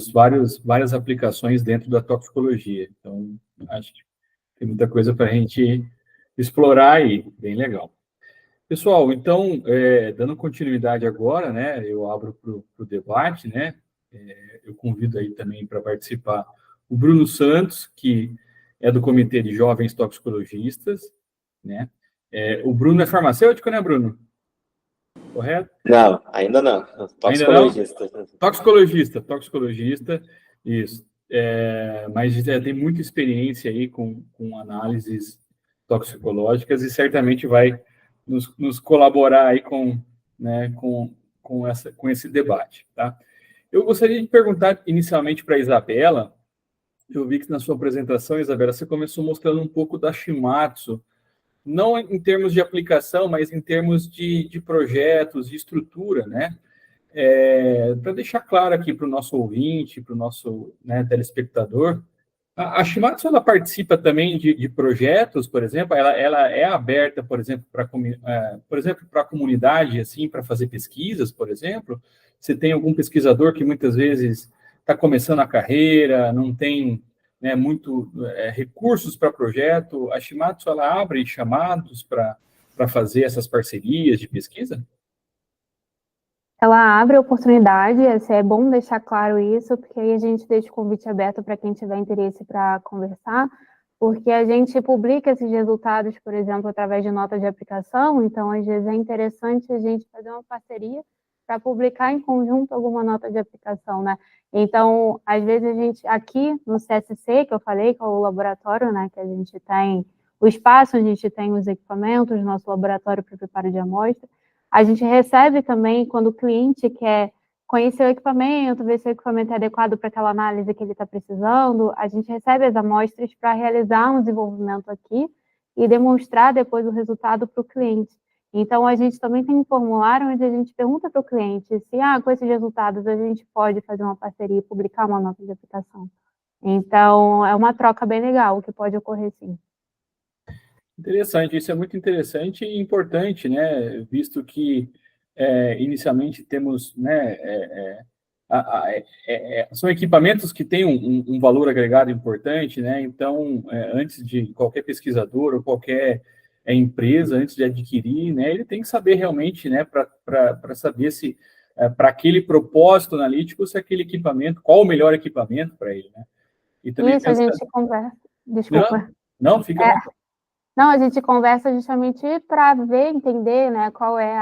várias aplicações dentro da toxicologia. Então, acho que tem muita coisa para a gente explorar aí, bem legal. Pessoal, então, dando continuidade agora, né, eu abro para o debate, né, eu convido aí também para participar o Bruno Santos, que é do Comitê de Jovens Toxicologistas, né, o Bruno é farmacêutico, né, Bruno? Correto? Não, ainda não. Ainda não? Toxicologista. Toxicologista, isso. Mas tem muita experiência aí com análises toxicológicas e certamente vai nos colaborar aí né, com esse debate, tá? Eu gostaria de perguntar inicialmente para a Isabela. Eu vi que na sua apresentação, Isabela, você começou mostrando um pouco da Shimatsu, não em termos de aplicação, mas em termos de projetos, de estrutura, né? Para deixar claro aqui para o nosso ouvinte, para o nosso, né, telespectador, a Shimatsu ela participa também de projetos, por exemplo, ela é aberta, por exemplo, para a comunidade, assim, para fazer pesquisas, por exemplo. Você tem algum pesquisador que muitas vezes está começando a carreira, não tem, né, muito recursos para projeto. A Shimatsu ela abre chamados para fazer essas parcerias de pesquisa? Ela abre a oportunidade, é bom deixar claro isso, porque aí a gente deixa o convite aberto para quem tiver interesse para conversar, porque a gente publica esses resultados, por exemplo, através de nota de aplicação, então às vezes é interessante a gente fazer uma parceria para publicar em conjunto alguma nota de aplicação, né? Então, às vezes a gente, aqui no CSC, que eu falei, que é o laboratório, né, que a gente tem o espaço, a gente tem os equipamentos, nosso laboratório para preparo de amostra. A gente recebe também, quando o cliente quer conhecer o equipamento, ver se o equipamento é adequado para aquela análise que ele está precisando, a gente recebe as amostras para realizar um desenvolvimento aqui e demonstrar depois o resultado para o cliente. Então, a gente também tem um formulário onde a gente pergunta para o cliente se, com esses resultados, a gente pode fazer uma parceria e publicar uma nota de aplicação. Então, é uma troca bem legal que pode ocorrer, sim. Interessante, isso é muito interessante e importante, né? Visto que inicialmente temos, né, são equipamentos que têm um valor agregado importante, né? Então, antes de qualquer pesquisador ou qualquer empresa, antes de adquirir, né, ele tem que saber realmente, né, para saber se para aquele propósito analítico, se aquele equipamento, qual o melhor equipamento para ele, né? E também isso, a gente conversa. Desculpa. Não, fica à vontade. Não, a gente conversa justamente para ver, entender, né, qual é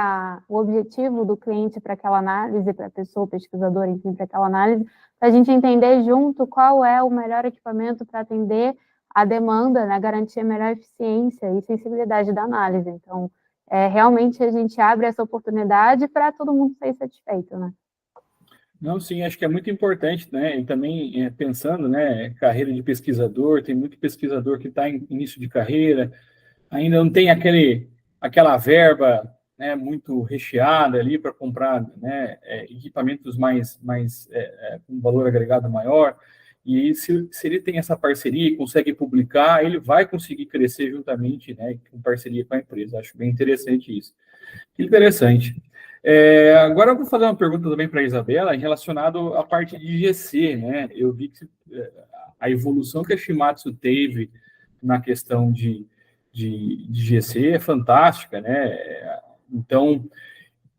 o objetivo do cliente para aquela análise, para a pessoa, pesquisador, enfim, para aquela análise, para a gente entender junto qual é o melhor equipamento para atender a demanda, né, garantir a melhor eficiência e sensibilidade da análise. Então, realmente a gente abre essa oportunidade para todo mundo sair satisfeito, né? Não, sim, acho que é muito importante, né? E também pensando, né, carreira de pesquisador, tem muito pesquisador que está em início de carreira, ainda não tem aquela verba, né, muito recheada ali para comprar, né, equipamentos com valor agregado maior. E se ele tem essa parceria e consegue publicar, ele vai conseguir crescer juntamente, né, com parceria com a empresa. Acho bem interessante isso. Interessante. Agora eu vou fazer uma pergunta também para a Isabela relacionado à parte de GC, né? Eu vi que a evolução que a Shimatsu teve na questão de GC é fantástica, né? Então,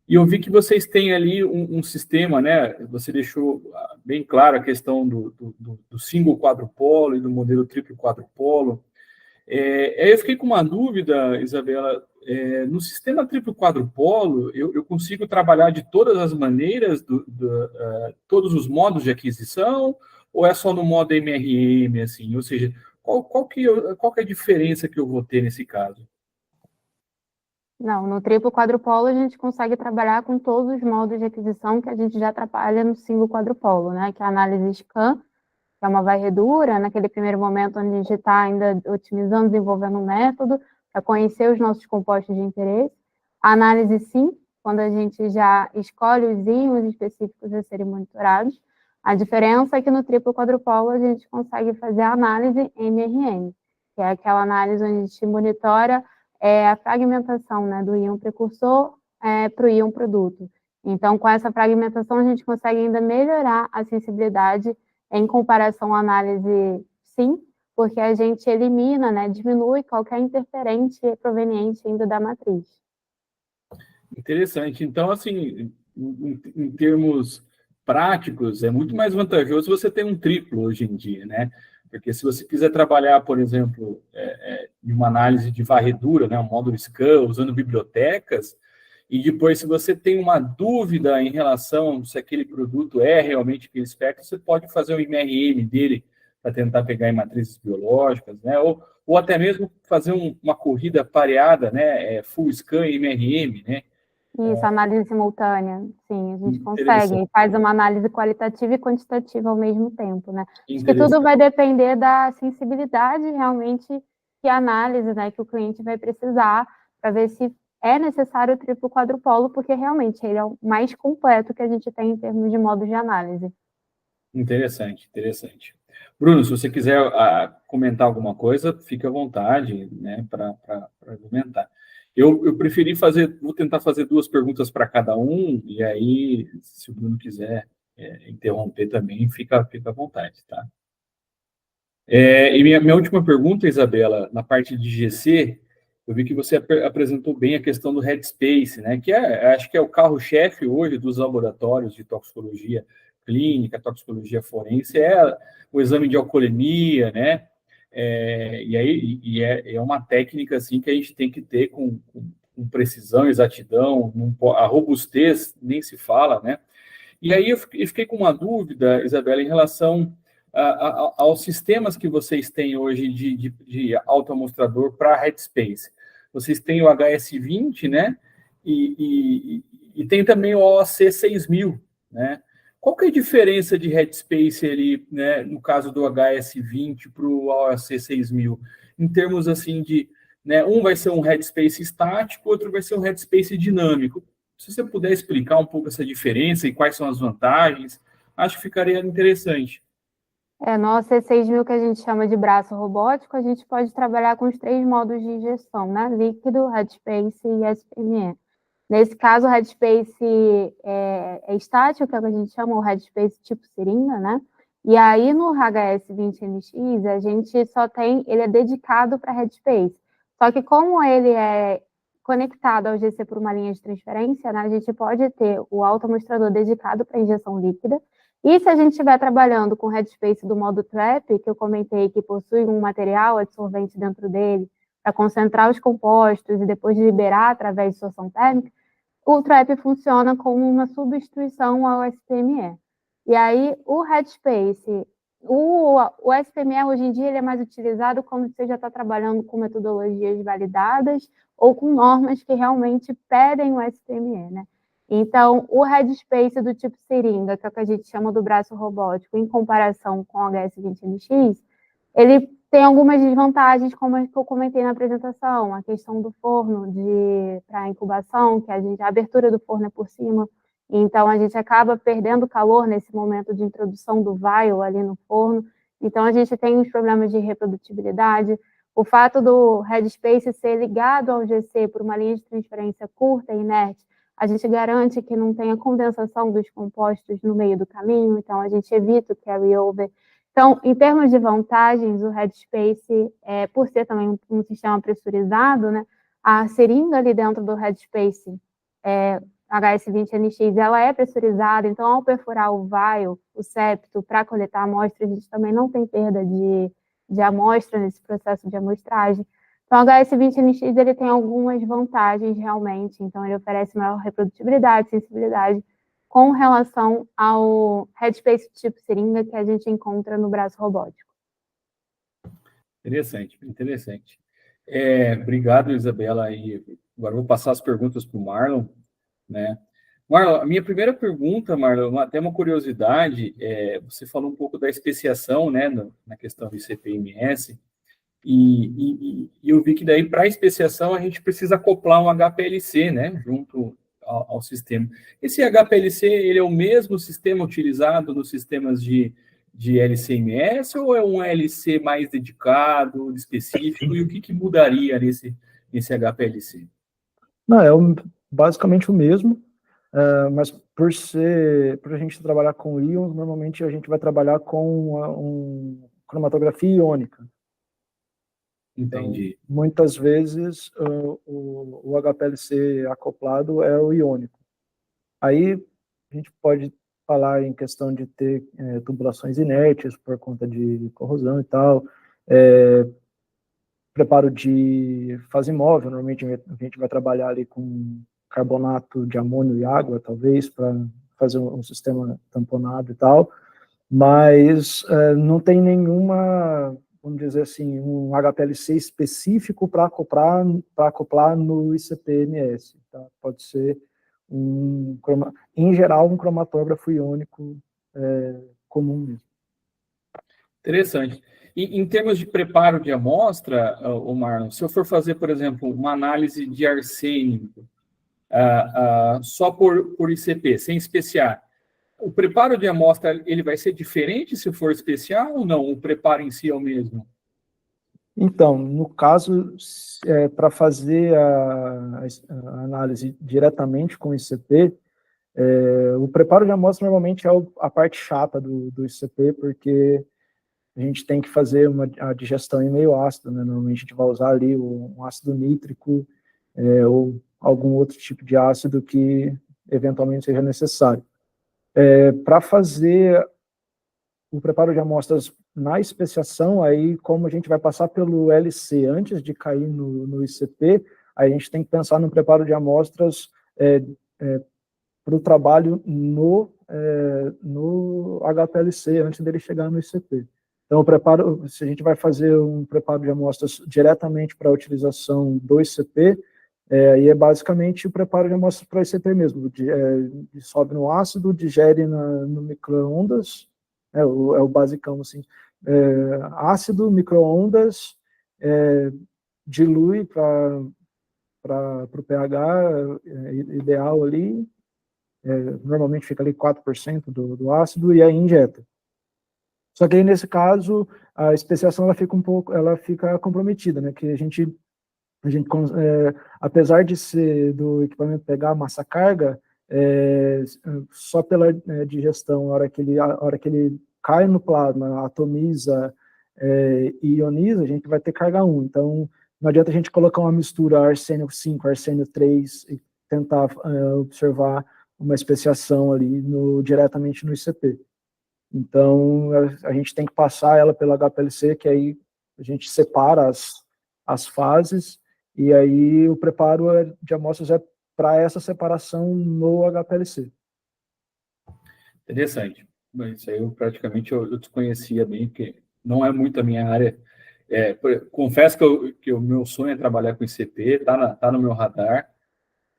e eu vi que vocês têm ali um sistema, né? Você deixou bem claro a questão do single quadrupolo e do modelo triplo quadrupolo. Eu fiquei com uma dúvida, Isabela. No sistema triplo quadrupolo, eu consigo trabalhar de todas as maneiras, todos os modos de aquisição, ou é só no modo MRM, assim? Ou seja, qual que é a diferença que eu vou ter nesse caso? Não, no triplo quadrupolo a gente consegue trabalhar com todos os modos de aquisição que a gente já trabalha no single quadrupolo, né? Que é a análise SCAN, que é uma varredura, naquele primeiro momento onde a gente está ainda otimizando, desenvolvendo um método para conhecer os nossos compostos de interesse. A análise SIM, quando a gente já escolhe os íons específicos a serem monitorados. A diferença é que no triplo quadrupolo a gente consegue fazer a análise MRM, que é aquela análise onde a gente monitora a fragmentação, né, do íon precursor para o íon produto. Então, com essa fragmentação, a gente consegue ainda melhorar a sensibilidade em comparação à análise SIM, porque a gente elimina, né, diminui qualquer interferente proveniente ainda da matriz. Interessante. Então, assim, em termos práticos, é muito mais vantajoso você ter um triplo hoje em dia, né? Porque se você quiser trabalhar, por exemplo, em uma análise de varredura, né, um módulo SCAN, usando bibliotecas, e depois, se você tem uma dúvida em relação se aquele produto é realmente aquele espectro, você pode fazer o MRM dele para tentar pegar em matrizes biológicas, né? Ou até mesmo fazer uma corrida pareada, né? Full SCAN e MRM, né? Isso, análise simultânea, sim, a gente consegue. Interessante. E faz uma análise qualitativa e quantitativa ao mesmo tempo, né? Acho que tudo Interessante. vai depender da sensibilidade realmente que a análise, né, que o cliente vai precisar para ver se é necessário o triplo quadrupolo, porque realmente ele é o mais completo que a gente tem em termos de modos de análise. Interessante, interessante. Bruno, se você quiser comentar alguma coisa, fique à vontade, né, para argumentar. Eu preferi vou tentar fazer duas perguntas para cada um, e aí, se o Bruno quiser interromper também, fica à vontade, tá? E minha última pergunta, Isabela, na parte de GC, eu vi que você apresentou bem a questão do Headspace, né? Que acho que é o carro-chefe hoje dos laboratórios de toxicologia clínica, toxicologia forense, é o exame de alcoolemia, né? É uma técnica assim que a gente tem que ter com precisão, exatidão, a robustez nem se fala, né? E aí eu fiquei com uma dúvida, Isabela, em relação aos sistemas que vocês têm hoje de autoamostrador para Headspace. Vocês têm o HS20, né? E tem também o OAC 6000, né? Qual que é a diferença de Headspace ali, né, no caso do HS20 para o OAC 6000? Em termos assim de, né, um vai ser um Headspace estático, outro vai ser um Headspace dinâmico. Se você puder explicar um pouco essa diferença e quais são as vantagens, acho que ficaria interessante. No OC6000, que a gente chama de braço robótico, a gente pode trabalhar com os 3 modos de injeção, né? Líquido, Headspace e SPME. Nesse caso, o Headspace é estático, que é o que a gente chama o Headspace tipo seringa, né? E aí, no HS20NX, a gente só tem, ele é dedicado para Headspace. Só que como ele é conectado ao GC por uma linha de transferência, né, a gente pode ter o autoamostrador dedicado para injeção líquida. E se a gente estiver trabalhando com o Headspace do modo TRAP, que eu comentei que possui um material adsorvente dentro dele, para concentrar os compostos e depois liberar através de suação térmica, o TRAP funciona como uma substituição ao SPME. E aí, o Headspace, o SPME hoje em dia ele é mais utilizado quando você já está trabalhando com metodologias validadas ou com normas que realmente pedem o SPME, né? Então, o Headspace do tipo seringa, que é o que a gente chama do braço robótico, em comparação com o HS20NX, ele tem algumas desvantagens, como as que eu comentei na apresentação, a questão do forno para incubação, que a abertura do forno é por cima, então a gente acaba perdendo calor nesse momento de introdução do vial ali no forno, então a gente tem uns problemas de reprodutibilidade. O fato do Headspace ser ligado ao GC por uma linha de transferência curta e inerte, a gente garante que não tenha condensação dos compostos no meio do caminho, então a gente evita o carry-over. Então, em termos de vantagens, o Headspace, por ser também um sistema pressurizado, né, A seringa ali dentro do Headspace HS20NX, ela é pressurizada, então ao perfurar o vial, o septo, para coletar a amostra, a gente também não tem perda de amostra nesse processo de amostragem. Então, o HS20NX ele tem algumas vantagens realmente, então ele oferece maior reprodutibilidade, sensibilidade, com relação ao Headspace tipo seringa que a gente encontra no braço robótico. Interessante, interessante. Obrigado, Isabela. E agora eu vou passar as perguntas para o Marlon, né? Marlon, a minha primeira pergunta, Marlon, até uma curiosidade, você falou um pouco da especiação, né, na questão do ICP-MS, e eu vi que daí, para a especiação, a gente precisa acoplar um HPLC, né, junto ao sistema. Esse HPLC, ele é o mesmo sistema utilizado nos sistemas de LCMS, ou é um LC mais dedicado, específico, e o que mudaria nesse HPLC? Não, basicamente o mesmo, mas por a gente trabalhar com íons, normalmente a gente vai trabalhar com cromatografia iônica. Entendi. Então, muitas vezes o HPLC acoplado é o iônico. Aí a gente pode falar em questão de ter tubulações inertes por conta de corrosão e tal, preparo de fase móvel, normalmente a gente vai trabalhar ali com carbonato de amônio e água, talvez, para fazer um sistema tamponado e tal, mas não tem nenhuma, vamos dizer assim, um HPLC específico para acoplar no ICP-MS. Tá? Pode ser, em geral, um cromatógrafo iônico comum mesmo. Interessante. E em termos de preparo de amostra, o Marlon, se eu for fazer, por exemplo, uma análise de arsênico só por ICP, sem especiar, o preparo de amostra ele vai ser diferente se for especial ou não? O preparo em si é o mesmo? Então, no caso, para fazer a análise diretamente com o ICP, o preparo de amostra normalmente é a parte chata do ICP, porque a gente tem que fazer a digestão em meio ácido, né? Normalmente a gente vai usar ali um ácido nítrico ou algum outro tipo de ácido que eventualmente seja necessário. Para fazer o preparo de amostras na especiação, aí como a gente vai passar pelo LC antes de cair no ICP, aí a gente tem que pensar no preparo de amostras para o trabalho no HPLC antes dele chegar no ICP. Então, se a gente vai fazer um preparo de amostras diretamente para a utilização do ICP, aí é basicamente o preparo de amostras para ICP mesmo, sobe no ácido, digere no micro-ondas, é o basicão, assim, ácido, micro-ondas, dilui para o pH ideal ali, normalmente fica ali 4% do ácido, e aí injeta. Só que aí, nesse caso, a especiação ela fica comprometida, né? Que a gente apesar do equipamento pegar massa-carga, só pela digestão, a hora que ele cai no plasma, atomiza e ioniza, a gente vai ter carga 1. Então, não adianta a gente colocar uma mistura arsênio 5, arsênio 3 e tentar observar uma especiação ali diretamente no ICP. Então, a gente tem que passar ela pela HPLC, que aí a gente separa as fases, e aí o preparo de amostras é para essa separação no HPLC. Interessante. Isso aí eu praticamente eu desconhecia bem, porque não é muito a minha área. Confesso que o meu sonho é trabalhar com ICP, tá no meu radar,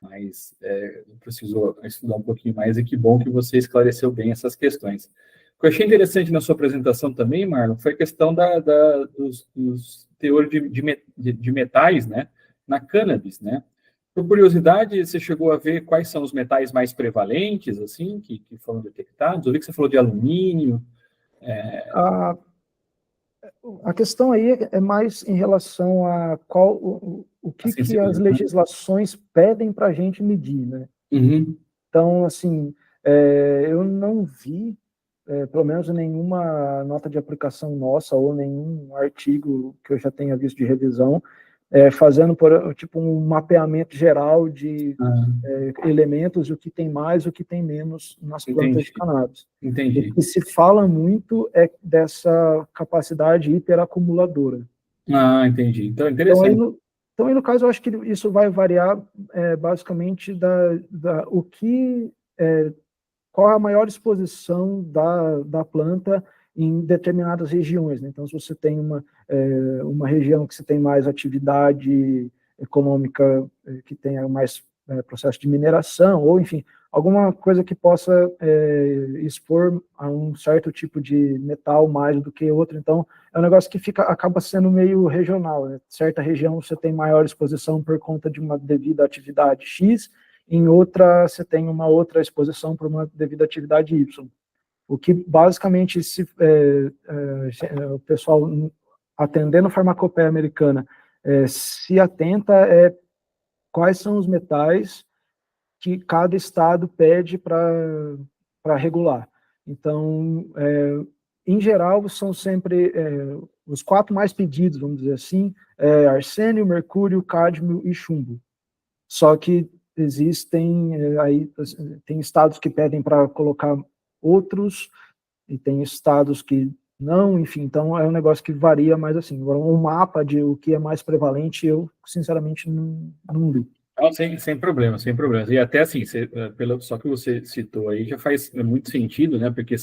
mas eu preciso estudar um pouquinho mais, e que bom que você esclareceu bem essas questões. O que eu achei interessante na sua apresentação também, Marlon, foi a questão dos teores de metais, né, na cannabis, né? Por curiosidade, você chegou a ver quais são os metais mais prevalentes, assim, que foram detectados? Eu vi que você falou de alumínio. A questão aí é mais em relação a o que as legislações pedem para a gente medir, né? Uhum. Então, assim, eu não vi, pelo menos nenhuma nota de aplicação nossa ou nenhum artigo que eu já tenha visto de revisão fazendo tipo um mapeamento geral de elementos, o que tem mais, o que tem menos nas plantas de cannabis. Entendi. O que se fala muito é dessa capacidade hiperacumuladora. Entendi. Então, é interessante. Então, aí no caso, eu acho que isso vai variar basicamente qual a maior exposição da planta em determinadas regiões, né? Então, se você tem uma região que você tem mais atividade econômica, que tenha mais processo de mineração, ou, enfim, alguma coisa que possa expor a um certo tipo de metal mais do que outro. Então, é um negócio que acaba sendo meio regional, né? Certa região você tem maior exposição por conta de uma devida atividade X, em outra você tem uma outra exposição por uma devida atividade Y. O que basicamente o pessoal atendendo a farmacopeia americana se atenta quais são os metais que cada estado pede para regular. Então, em geral, são sempre os 4 mais pedidos, vamos dizer assim, arsênio, mercúrio, cádmio e chumbo. Só que existem tem estados que pedem para colocar outros, e tem estados que não, enfim, então é um negócio que varia mais assim. Agora, um mapa de o que é mais prevalente, eu, sinceramente, não li. Não, sem problema, sem problemas. E até assim, só que você citou aí, já faz muito sentido, né? Porque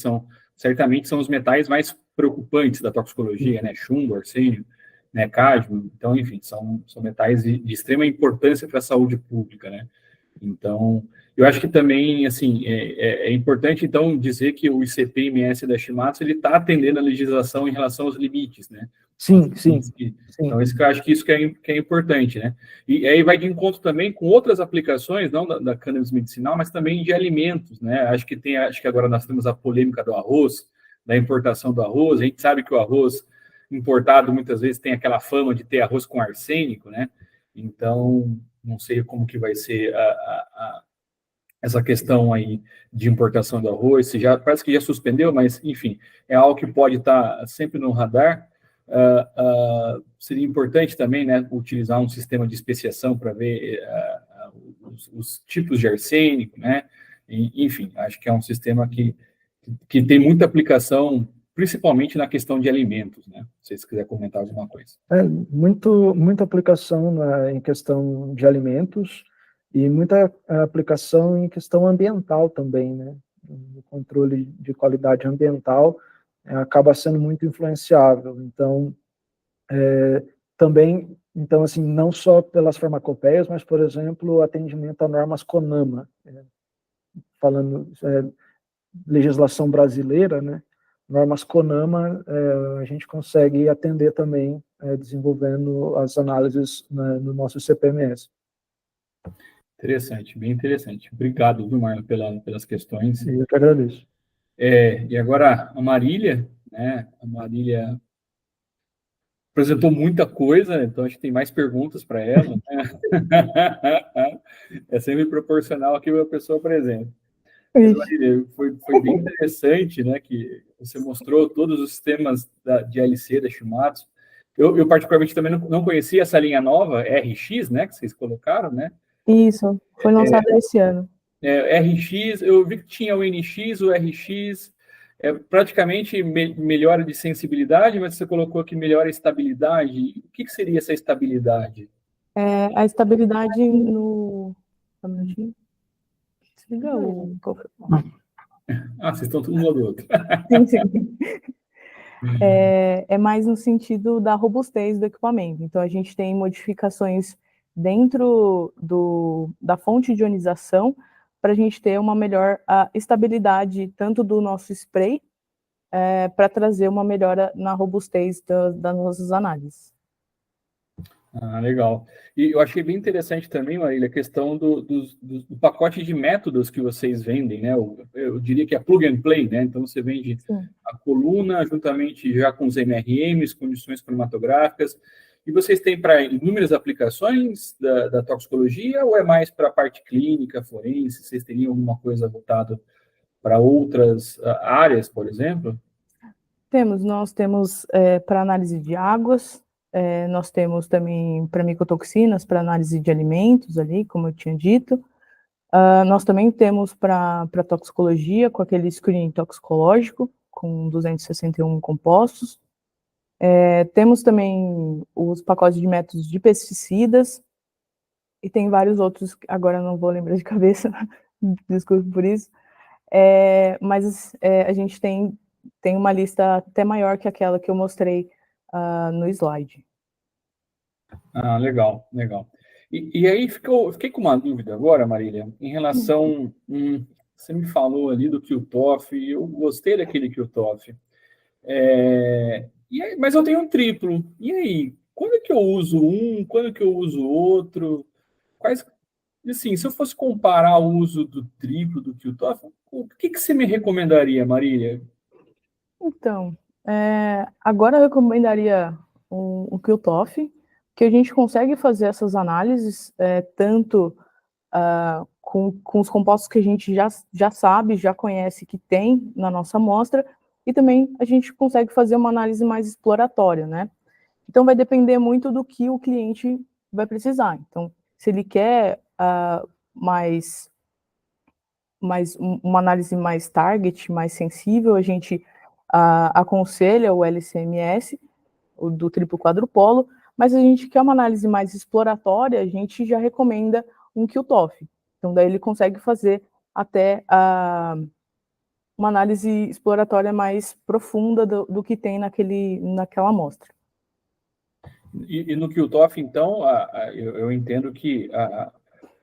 certamente são os metais mais preocupantes da toxicologia, né? Chumbo, arsênio, né? Cádmio. Então, enfim, são metais de extrema importância para a saúde pública, né? Então, eu acho que também, assim, é importante, então, dizer que o ICP-MS da Shimadzu, ele está atendendo a legislação em relação aos limites, né? Sim. Então, eu acho que isso que é importante, né? E aí vai de encontro também com outras aplicações, não da cannabis medicinal, mas também de alimentos, né? Acho que agora nós temos a polêmica do arroz, da importação do arroz. A gente sabe que o arroz importado muitas vezes tem aquela fama de ter arroz com arsênico, né? Então, não sei como que vai ser essa questão aí de importação do arroz. Parece que já suspendeu, mas, enfim, é algo que pode estar sempre no radar. Seria importante também, né, utilizar um sistema de especiação para ver os tipos de arsênico, né? Enfim, acho que é um sistema que tem muita aplicação, principalmente na questão de alimentos, né? Se vocês quiserem comentar alguma coisa. Muita aplicação em questão de alimentos e muita aplicação em questão ambiental também, né? O controle de qualidade ambiental acaba sendo muito influenciável. Então, também, então, assim, não só pelas farmacopeias, mas, por exemplo, o atendimento a normas CONAMA, falando legislação brasileira, né? Normas CONAMA, a gente consegue atender também, desenvolvendo as análises no nosso CPMS. Interessante, bem interessante. Obrigado, viu, Marlon, pelas questões. Eu que agradeço. E agora, a Marília, né? A Marília apresentou muita coisa, então acho que tem mais perguntas para ela, né? É sempre proporcional ao que a pessoa apresenta. Marília, foi bem interessante, né, que você mostrou todos os sistemas de LC da Shimadzu. Eu particularmente também não conhecia essa linha nova, RX, né, que vocês colocaram, né? Isso, foi lançado esse ano. RX, eu vi que tinha o NX, o RX, praticamente melhora de sensibilidade, mas você colocou aqui melhora a estabilidade. O que seria essa estabilidade? A estabilidade no... Um minutinho. Desliga o... Vocês estão tudo um do outro. Sim. É mais no sentido da robustez do equipamento. Então, a gente tem modificações dentro da fonte de ionização para a gente ter uma melhor estabilidade tanto do nosso spray para trazer uma melhora na robustez das nossas análises. Legal. E eu achei bem interessante também, Marília, a questão do pacote de métodos que vocês vendem, né? Eu diria que é plug and play, né? Então, você vende a coluna juntamente já com os MRMs, condições cromatográficas, e vocês têm para inúmeras aplicações da toxicologia ou é mais para a parte clínica, forense? Vocês teriam alguma coisa voltada para outras áreas, por exemplo? Nós temos para análise de águas, nós temos também para micotoxinas, para análise de alimentos ali, como eu tinha dito. Nós também temos para toxicologia, com aquele screening toxicológico, com 261 compostos. Temos também os pacotes de métodos de pesticidas, e tem vários outros, agora não vou lembrar de cabeça, desculpe por isso. Mas a gente tem uma lista até maior que aquela que eu mostrei no slide. Legal, legal. E aí fiquei com uma dúvida agora, Marília, em relação, você me falou ali do QTOF, eu gostei daquele QTOF, mas eu tenho um triplo, e aí, quando é que eu uso um, quando é que eu uso outro, assim, se eu fosse comparar o uso do triplo, do QTOF, o que você me recomendaria, Marília? Então, agora eu recomendaria um QTOF, que a gente consegue fazer essas análises, tanto com os compostos que a gente já sabe, já conhece que tem na nossa amostra, e também a gente consegue fazer uma análise mais exploratória, né? Então, vai depender muito do que o cliente vai precisar. Então, se ele quer uma análise mais target, mais sensível, a gente aconselha o LCMS, o do triplo quadrupolo, mas a gente quer uma análise mais exploratória, a gente já recomenda um QTOF. Então, daí ele consegue fazer até uma análise exploratória mais profunda do que tem naquela amostra. E no QTOF, então, eu entendo que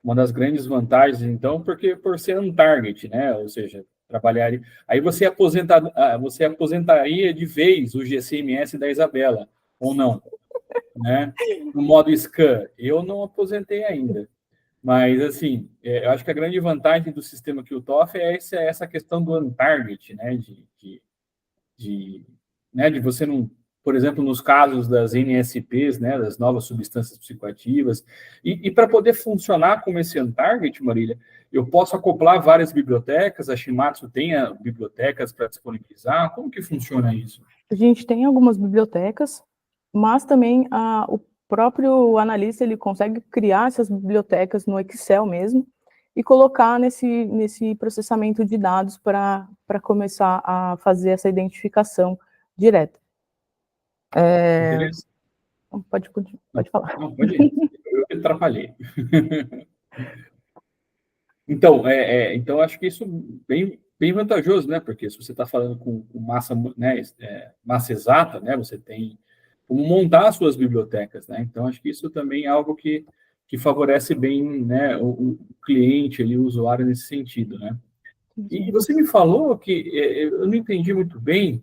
uma das grandes vantagens, então, porque por ser um target, né? Ou seja, trabalhar aí você aposentaria de vez o GCMS da Isabela, ou não, né? No modo scan, eu não aposentei ainda. Mas, assim, eu acho que a grande vantagem do sistema QTOF é essa questão do on-target, né? De você não, por exemplo, nos casos das NSPs, né, das novas substâncias psicoativas, e para poder funcionar como esse on-target, Marília, eu posso acoplar várias bibliotecas, a Shimatsu tem bibliotecas para disponibilizar, como que funciona isso? A gente tem algumas bibliotecas, mas também o próprio analista ele consegue criar essas bibliotecas no Excel mesmo e colocar nesse processamento de dados para começar a fazer essa identificação direta. Pode falar. Não, pode ir. Eu que atrapalhei. Então, então, acho que isso bem vantajoso, né? Porque se você está falando com massa, né, massa exata, né? Você tem como montar as suas bibliotecas, né? Então, acho que isso também é algo que favorece bem, né, o cliente, ali, o usuário nesse sentido, né? E você me falou que, eu não entendi muito bem,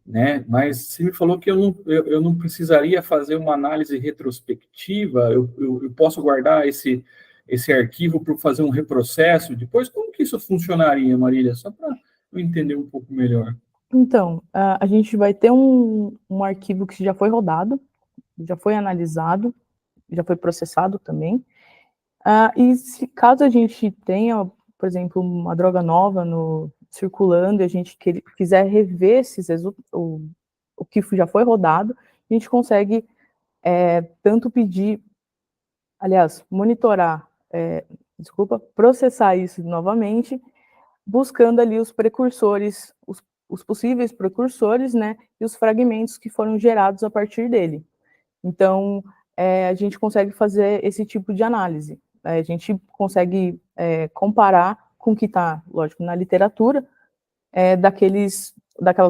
né? Mas você me falou que eu não precisaria fazer uma análise retrospectiva, eu posso guardar esse arquivo para fazer um reprocesso depois? Como que isso funcionaria, Marília? Só para eu entender um pouco melhor. Então, a gente vai ter um arquivo que já foi rodado, já foi analisado, já foi processado também, e caso a gente tenha, por exemplo, uma droga nova circulando e a gente quiser rever o que já foi rodado, a gente consegue tanto pedir, aliás, monitorar, processar isso novamente, buscando ali os precursores, os possíveis precursores, né, e os fragmentos que foram gerados a partir dele. Então, a gente consegue fazer esse tipo de análise. A gente consegue comparar com o que está, lógico, na literatura, daquelas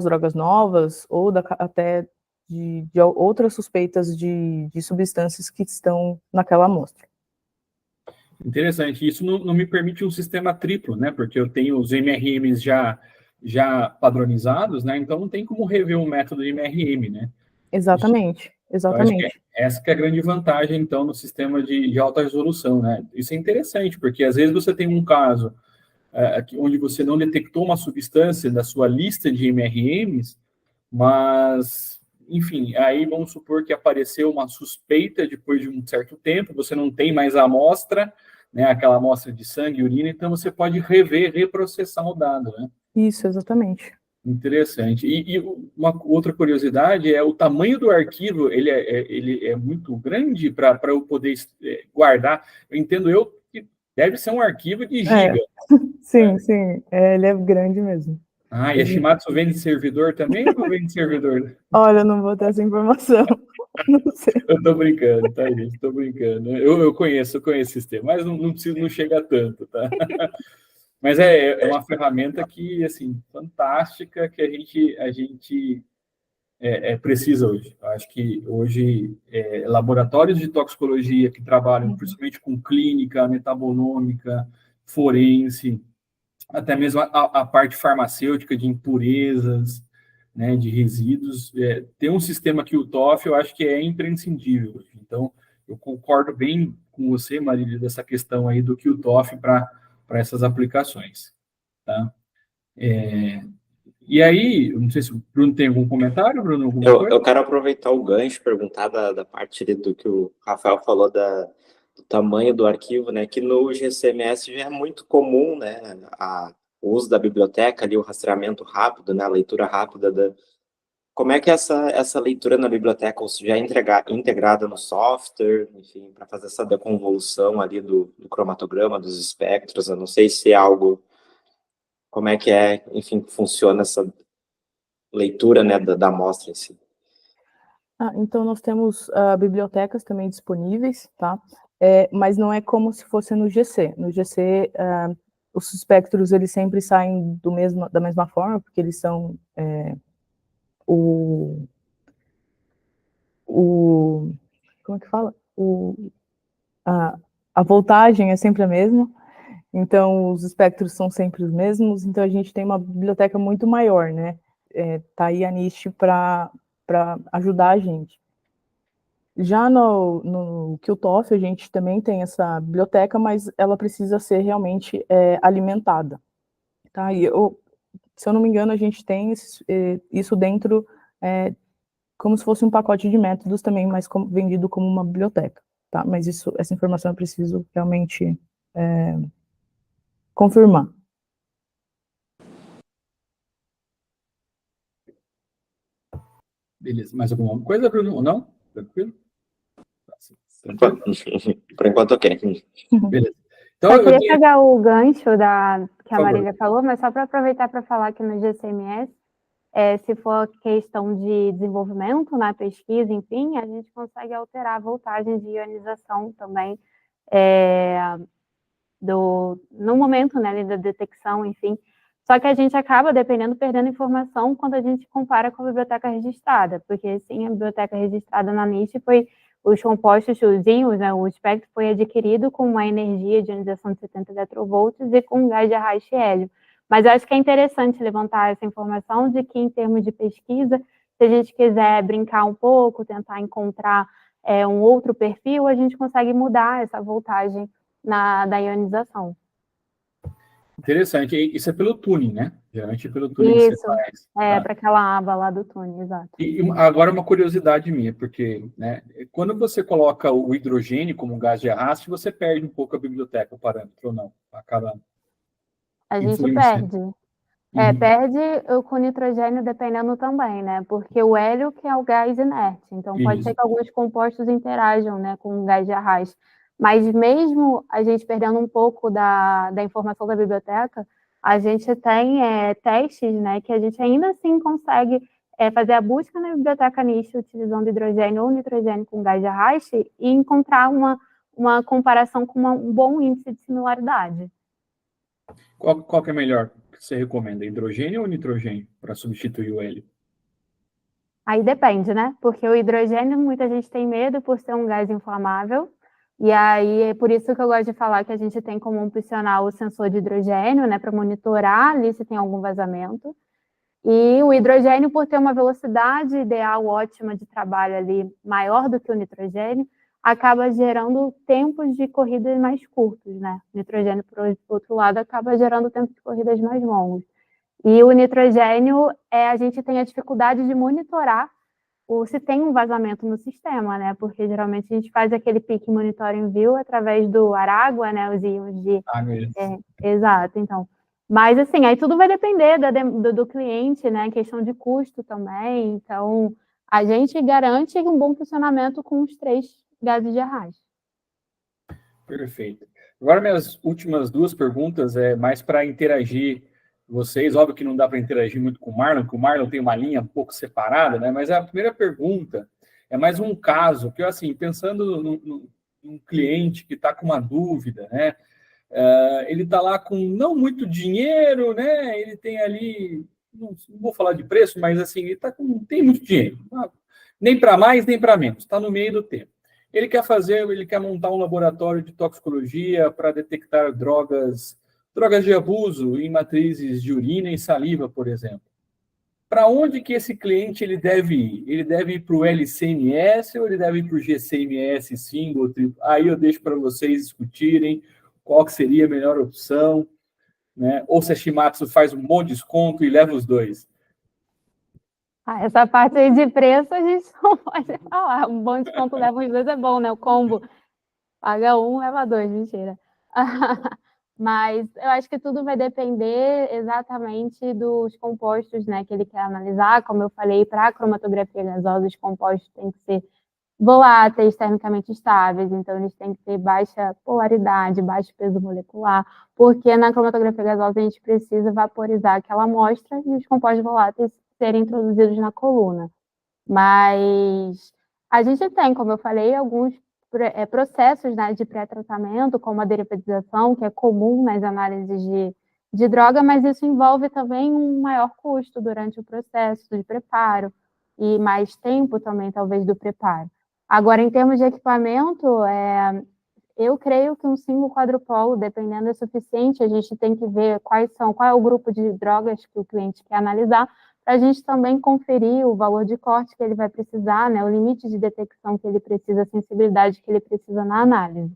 drogas novas ou até de outras suspeitas de substâncias que estão naquela amostra. Interessante. Isso não me permite um sistema triplo, né? Porque eu tenho os MRMs já padronizados, né? Então não tem como rever um método de MRM, né? Exatamente, exatamente. Acho que essa que é a grande vantagem, então, no sistema de alta resolução, né? Isso é interessante, porque às vezes você tem um caso onde você não detectou uma substância da sua lista de MRMs, mas, enfim, aí vamos supor que apareceu uma suspeita depois de um certo tempo, você não tem mais a amostra, né, aquela amostra de sangue e urina, então você pode reprocessar o dado, né? Isso, exatamente. Interessante. E uma outra curiosidade é o tamanho do arquivo, ele é muito grande para eu poder guardar. Eu entendo que deve ser um arquivo de giga. Sim, sim, ele é grande mesmo. E a Shimatsu vende servidor também ou não vende servidor? Olha, eu não vou ter essa informação. Não sei. Eu tô brincando, tá, gente? Tô brincando. Eu conheço o sistema, mas não chega tanto, tá? Mas é uma ferramenta que, assim, fantástica, que a gente precisa hoje. Eu acho que hoje laboratórios de toxicologia que trabalham principalmente com clínica, metabolômica, forense, até mesmo a parte farmacêutica de impurezas, né, de resíduos, ter um sistema que o TOF eu acho que é imprescindível hoje. Então, eu concordo bem com você, Marília, dessa questão aí do que o TOF para essas aplicações. Tá? E aí, eu não sei se o Bruno tem algum comentário, Bruno, alguma coisa? Eu quero aproveitar o gancho, perguntar da parte ali do que o Rafael falou do tamanho do arquivo, né? Que no GCMS já é muito comum, né? O uso da biblioteca ali, o rastreamento rápido, né? A leitura rápida Como é que essa leitura na biblioteca ou já é integrada no software, enfim, para fazer essa deconvolução ali do cromatograma, dos espectros? Eu não sei se é algo... Como é que enfim, funciona essa leitura, né, da amostra em si. Então, nós temos bibliotecas também disponíveis, tá? Mas não é como se fosse no GC. No GC, os espectros, eles sempre saem da mesma forma, porque eles são... como é que fala? A voltagem é sempre a mesma, então os espectros são sempre os mesmos, então a gente tem uma biblioteca muito maior, né? Tá aí a NIST para ajudar a gente. Já no QTOF, a gente também tem essa biblioteca, mas ela precisa ser realmente alimentada. Tá? E se eu não me engano, a gente tem isso dentro, como se fosse um pacote de métodos também, mas vendido como uma biblioteca. Tá? Mas essa informação eu preciso realmente confirmar. Beleza. Mais alguma coisa, Bruno? Ou não? Tranquilo? Por enquanto, ok. Beleza. Então, eu queria pegar o gancho que a Marília falou, mas só para aproveitar para falar que no GCMS, se for questão de desenvolvimento, na pesquisa, enfim, a gente consegue alterar a voltagem de ionização também no momento, né, da detecção, enfim. Só que a gente acaba, perdendo informação quando a gente compara com a biblioteca registrada, porque sim, a biblioteca registrada na NIST os compostos, os íons, né, o espectro foi adquirido com uma energia de ionização de 70 electrovolts e com um gás de arraste hélio. Mas eu acho que é interessante levantar essa informação de que, em termos de pesquisa, se a gente quiser brincar um pouco, tentar encontrar um outro perfil, a gente consegue mudar essa voltagem da ionização. Interessante. Isso é pelo tuning, né? Geralmente é pelo tuning que você faz. Para aquela aba lá do tuning, exato. E agora uma curiosidade minha, porque quando você coloca o hidrogênio como um gás de arraste, você perde um pouco a biblioteca, o parâmetro, ou não? Acaba a gente perde. Perde com nitrogênio dependendo também, né? Porque o hélio que é o gás inerte. Então, pode ser que alguns compostos interajam, né, com o gás de arraste. Mas mesmo a gente perdendo um pouco da informação da biblioteca, a gente tem testes, né, que a gente ainda assim consegue fazer a busca na biblioteca NIST utilizando hidrogênio ou nitrogênio com gás de arraste e encontrar uma comparação com um bom índice de similaridade. Qual que é melhor que você recomenda, hidrogênio ou nitrogênio, para substituir o hélio? Aí depende, né? Porque o hidrogênio, muita gente tem medo por ser um gás inflamável, e aí é por isso que eu gosto de falar que a gente tem como opcional o sensor de hidrogênio, né, para monitorar ali se tem algum vazamento. E o hidrogênio, por ter uma velocidade ideal ótima de trabalho ali maior do que o nitrogênio, acaba gerando tempos de corridas mais curtos, né? O nitrogênio, por outro lado, acaba gerando tempos de corridas mais longos. E o nitrogênio, a gente tem a dificuldade de monitorar se tem um vazamento no sistema, né? Porque geralmente a gente faz aquele peak monitoring view através do Aragua, né? Os íons de... Exato. Exato, então. Mas, assim, aí tudo vai depender do cliente, né? Questão de custo também. Então, a gente garante um bom funcionamento com os 3 gases de arrasto. Perfeito. Agora, minhas últimas 2 perguntas é mais para interagir vocês. Óbvio que não dá para interagir muito com o Marlon, porque o Marlon tem uma linha um pouco separada, né? Mas a primeira pergunta é mais um caso, que eu, assim, pensando num cliente que está com uma dúvida, né? Ele está lá com não muito dinheiro, né? Ele tem ali, não vou falar de preço, mas assim, ele não tem muito dinheiro, nem para mais, nem para menos, está no meio do tempo. Ele quer montar um laboratório de toxicologia para detectar drogas de abuso em matrizes de urina e saliva, por exemplo. Para onde que esse cliente ele deve ir? Ele deve ir para o LCMS ou ele deve ir para o GCMS single? Aí eu deixo para vocês discutirem qual que seria a melhor opção, né? Ou se a Shimatsu faz um bom desconto e leva os 2. Essa parte aí de preço a gente não pode falar. Um bom desconto leva os 2 é bom, né? O combo paga 1, leva 2, mentira. Mas eu acho que tudo vai depender exatamente dos compostos, né, que ele quer analisar. Como eu falei, para a cromatografia gasosa, os compostos têm que ser voláteis, termicamente estáveis, então eles têm que ter baixa polaridade, baixo peso molecular, porque na cromatografia gasosa a gente precisa vaporizar aquela amostra e os compostos voláteis serem introduzidos na coluna. Mas a gente tem, como eu falei, alguns processos, né, de pré-tratamento, como a derivatização, que é comum nas análises de droga, mas isso envolve também um maior custo durante o processo de preparo e mais tempo também, talvez, do preparo. Agora, em termos de equipamento, eu creio que um single quadrupolo, dependendo, é suficiente. A gente tem que ver qual é o grupo de drogas que o cliente quer analisar, para a gente também conferir o valor de corte que ele vai precisar, né, o limite de detecção que ele precisa, a sensibilidade que ele precisa na análise.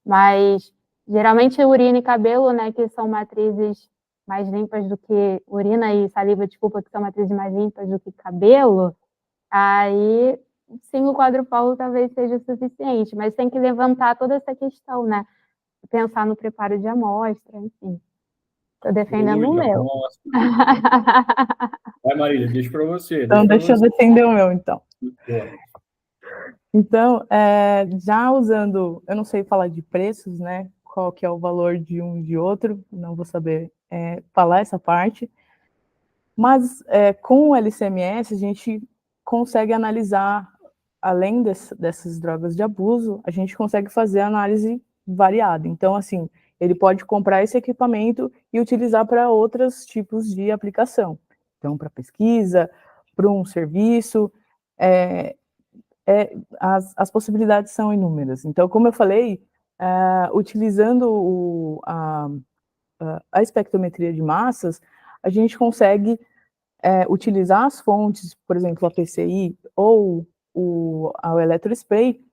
Mas, geralmente, urina e cabelo, né, que são matrizes mais limpas do que urina e saliva, desculpa, que são matrizes mais limpas do que cabelo, aí sim o quadrupolo talvez seja o suficiente, mas tem que levantar toda essa questão, né? Pensar no preparo de amostra, enfim. Estou defendendo o meu. Vai, Marília, deixa para você. Então, deixa eu defender o meu, então. Boa. Então, já usando, eu não sei falar de preços, né? Qual que é o valor de um e de outro, não vou saber falar essa parte. Mas com o LCMS, a gente consegue analisar, além dessas drogas de abuso, a gente consegue fazer análise variada. Então, assim, ele pode comprar esse equipamento e utilizar para outros tipos de aplicação. Então, para pesquisa, para um serviço, as possibilidades são inúmeras. Então, como eu falei, utilizando a espectrometria de massas, a gente consegue utilizar as fontes, por exemplo, a PCI ou o eletrospray,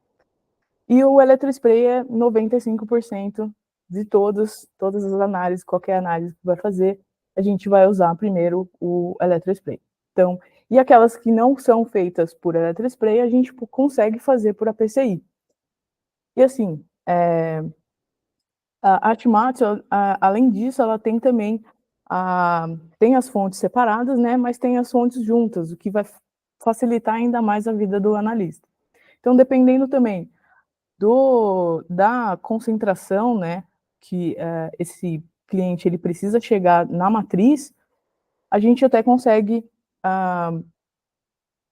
e o eletrospray é 95% de todas as análises, qualquer análise que vai fazer, a gente vai usar primeiro o eletrospray. Então, e aquelas que não são feitas por eletrospray, a gente consegue fazer por APCI. E assim, a Shimatsu, além disso, ela tem também tem as fontes separadas, né, mas tem as fontes juntas, o que vai facilitar ainda mais a vida do analista. Então, dependendo também da concentração, né, que esse cliente ele precisa chegar na matriz, a gente até consegue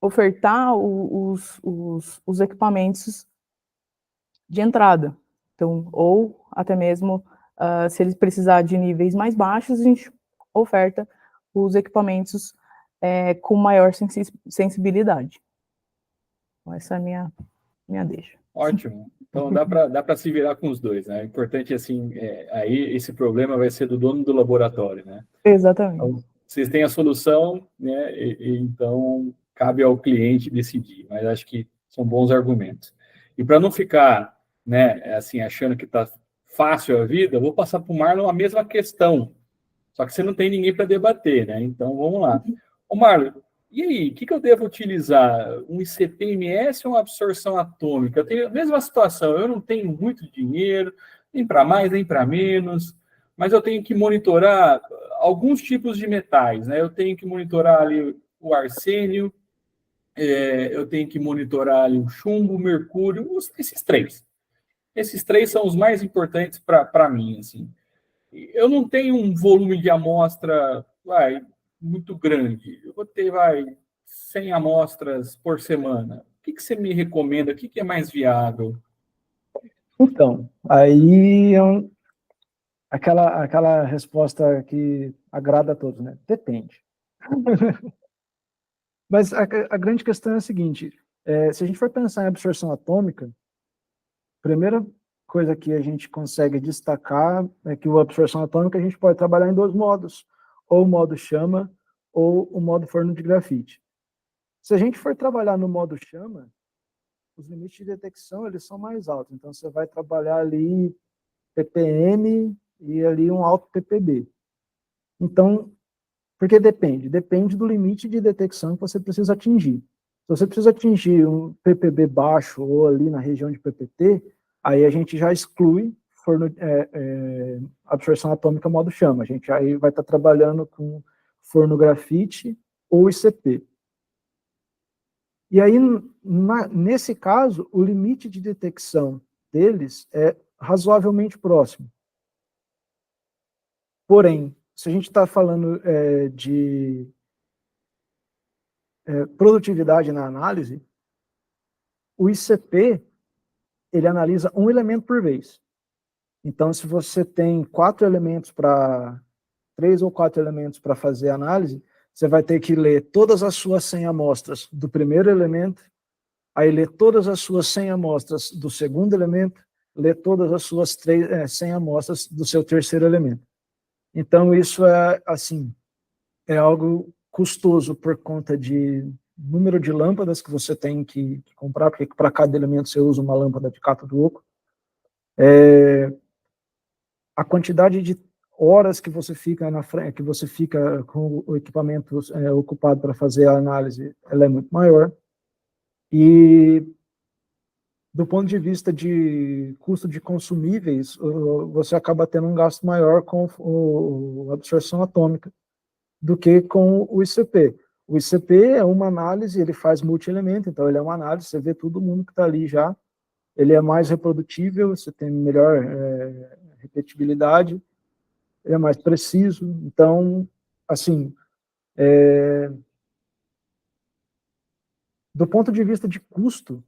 ofertar os equipamentos de entrada. Então, ou até mesmo, se eles precisar de níveis mais baixos, a gente oferta os equipamentos com maior sensibilidade. Então, essa é a minha deixa. Ótimo. Então, dá para se virar com os 2, né? O importante, assim, aí esse problema vai ser do dono do laboratório, né? Exatamente. Então, vocês têm a solução, né? Então, cabe ao cliente decidir. Mas acho que são bons argumentos. E para não ficar, né, assim, achando que está fácil a vida, eu vou passar para o Marlon a mesma questão. Só que você não tem ninguém para debater, né? Então, vamos lá. Ô, Marlon, e aí, o que eu devo utilizar? Um ICP-MS ou uma absorção atômica? Eu tenho a mesma situação, eu não tenho muito dinheiro, nem para mais, nem para menos. mas eu tenho que monitorar alguns tipos de metais, né? Eu tenho que monitorar ali o arsênio, eu tenho que monitorar ali o chumbo, o mercúrio, esses três. Esses três são os mais importantes para mim, assim. Eu não tenho um volume de amostra muito grande. Eu vou ter 100 amostras por semana. O que você me recomenda? O que é mais viável? Então, aí aquela resposta que agrada a todos, né? Depende. Mas a grande questão é a seguinte, se a gente for pensar em absorção atômica, a primeira coisa que a gente consegue destacar é que a absorção atômica a gente pode trabalhar em dois modos, ou o modo chama, ou o modo forno de grafite. Se a gente for trabalhar no modo chama, os limites de detecção eles são mais altos, então você vai trabalhar ali ppm e ali um alto ppb. Então, porque depende do limite de detecção que você precisa atingir. Se você precisa atingir um ppb baixo ou ali na região de ppt, aí a gente já exclui absorção atômica modo chama. A gente aí vai estar trabalhando com forno grafite ou ICP. E aí, nesse caso, o limite de detecção deles é razoavelmente próximo. Porém, se a gente está falando de produtividade na análise, o ICP, ele analisa um elemento por vez. Então, se você tem 3 ou 4 elementos para fazer a análise, você vai ter que ler todas as suas 100 amostras do primeiro elemento, aí ler todas as suas 100 amostras do segundo elemento, ler todas as suas 100 amostras do seu terceiro elemento. Então, isso é algo custoso por conta de número de lâmpadas que você tem que comprar, porque para cada elemento você usa uma lâmpada de cátodo oco. A quantidade de horas que você fica que você fica com o equipamento ocupado para fazer a análise, ela é muito maior. E do ponto de vista de custo de consumíveis, você acaba tendo um gasto maior com a absorção atômica do que com o ICP. O ICP é uma análise, ele faz multi-elemento, então ele é uma análise, você vê todo mundo que está ali já, ele é mais reprodutível, você tem melhor repetibilidade, ele é mais preciso, então, assim, do ponto de vista de custo,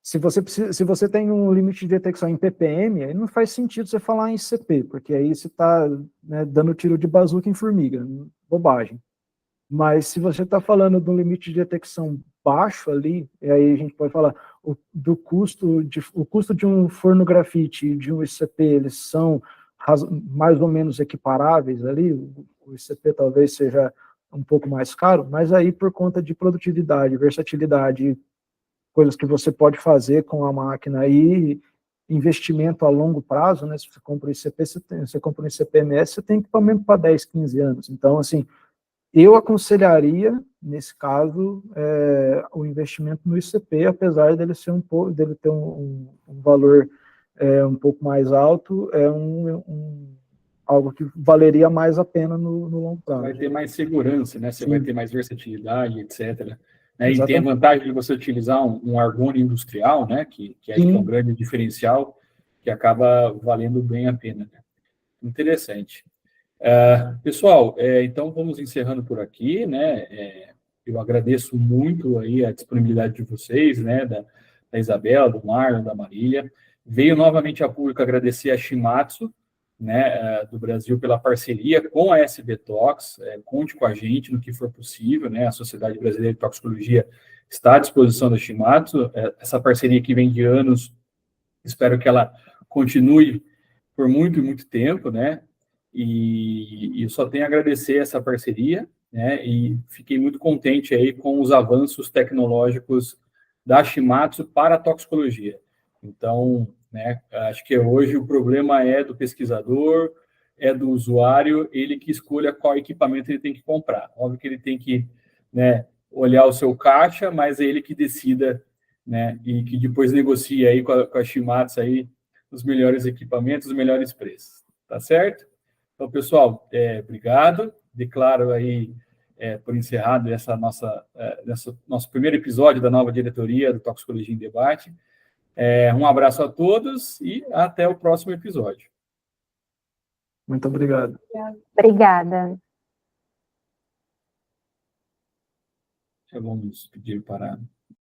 se você tem um limite de detecção em ppm, aí não faz sentido você falar em ICP, porque aí você está dando tiro de bazuca em formiga, bobagem. Mas se você está falando de um limite de detecção baixo ali, e aí a gente pode falar o custo de um forno grafite e de um ICP, eles são mais ou menos equiparáveis ali, o ICP talvez seja um pouco mais caro, mas aí por conta de produtividade, versatilidade, coisas que você pode fazer com a máquina aí, investimento a longo prazo, né? Se você compra um ICP, você compra um ICP-MS, você tem equipamento para 10, 15 anos. Então, assim, eu aconselharia, nesse caso, o investimento no ICP, apesar dele ter um valor um pouco mais alto, algo que valeria mais a pena no longo prazo. Vai ter mais segurança, né? Você Sim. Vai ter mais versatilidade, etc. Né? E tem a vantagem de você utilizar um argônio industrial, né? Que acho que é um grande diferencial, que acaba valendo bem a pena. Né? Interessante. Pessoal, então vamos encerrando por aqui, né? Eu agradeço muito aí a disponibilidade de vocês, né? Da Isabela, do Marlon, da Marília. Veio novamente a público agradecer a Shimadzu, né, do Brasil pela parceria com a SB Tox. Conte com a gente no que for possível, né? A Sociedade Brasileira de Toxicologia está à disposição da Shimadzu. Essa parceria que vem de anos, espero que ela continue por muito e muito tempo, né? E eu só tenho a agradecer essa parceria, né? E fiquei muito contente aí com os avanços tecnológicos da Shimadzu para a toxicologia. Então, né, acho que hoje o problema é do pesquisador, é do usuário, ele que escolha qual equipamento ele tem que comprar. Óbvio que ele tem que, né, olhar o seu caixa, mas é ele que decida, né, e que depois negocia aí com a Shimadzu aí os melhores equipamentos, os melhores preços, tá certo? Então, pessoal, obrigado. Declaro aí por encerrado nosso primeiro episódio da nova diretoria do Toxicologia em Debate. Um abraço a todos e até o próximo episódio. Muito obrigado. Obrigada. Já vamos pedir para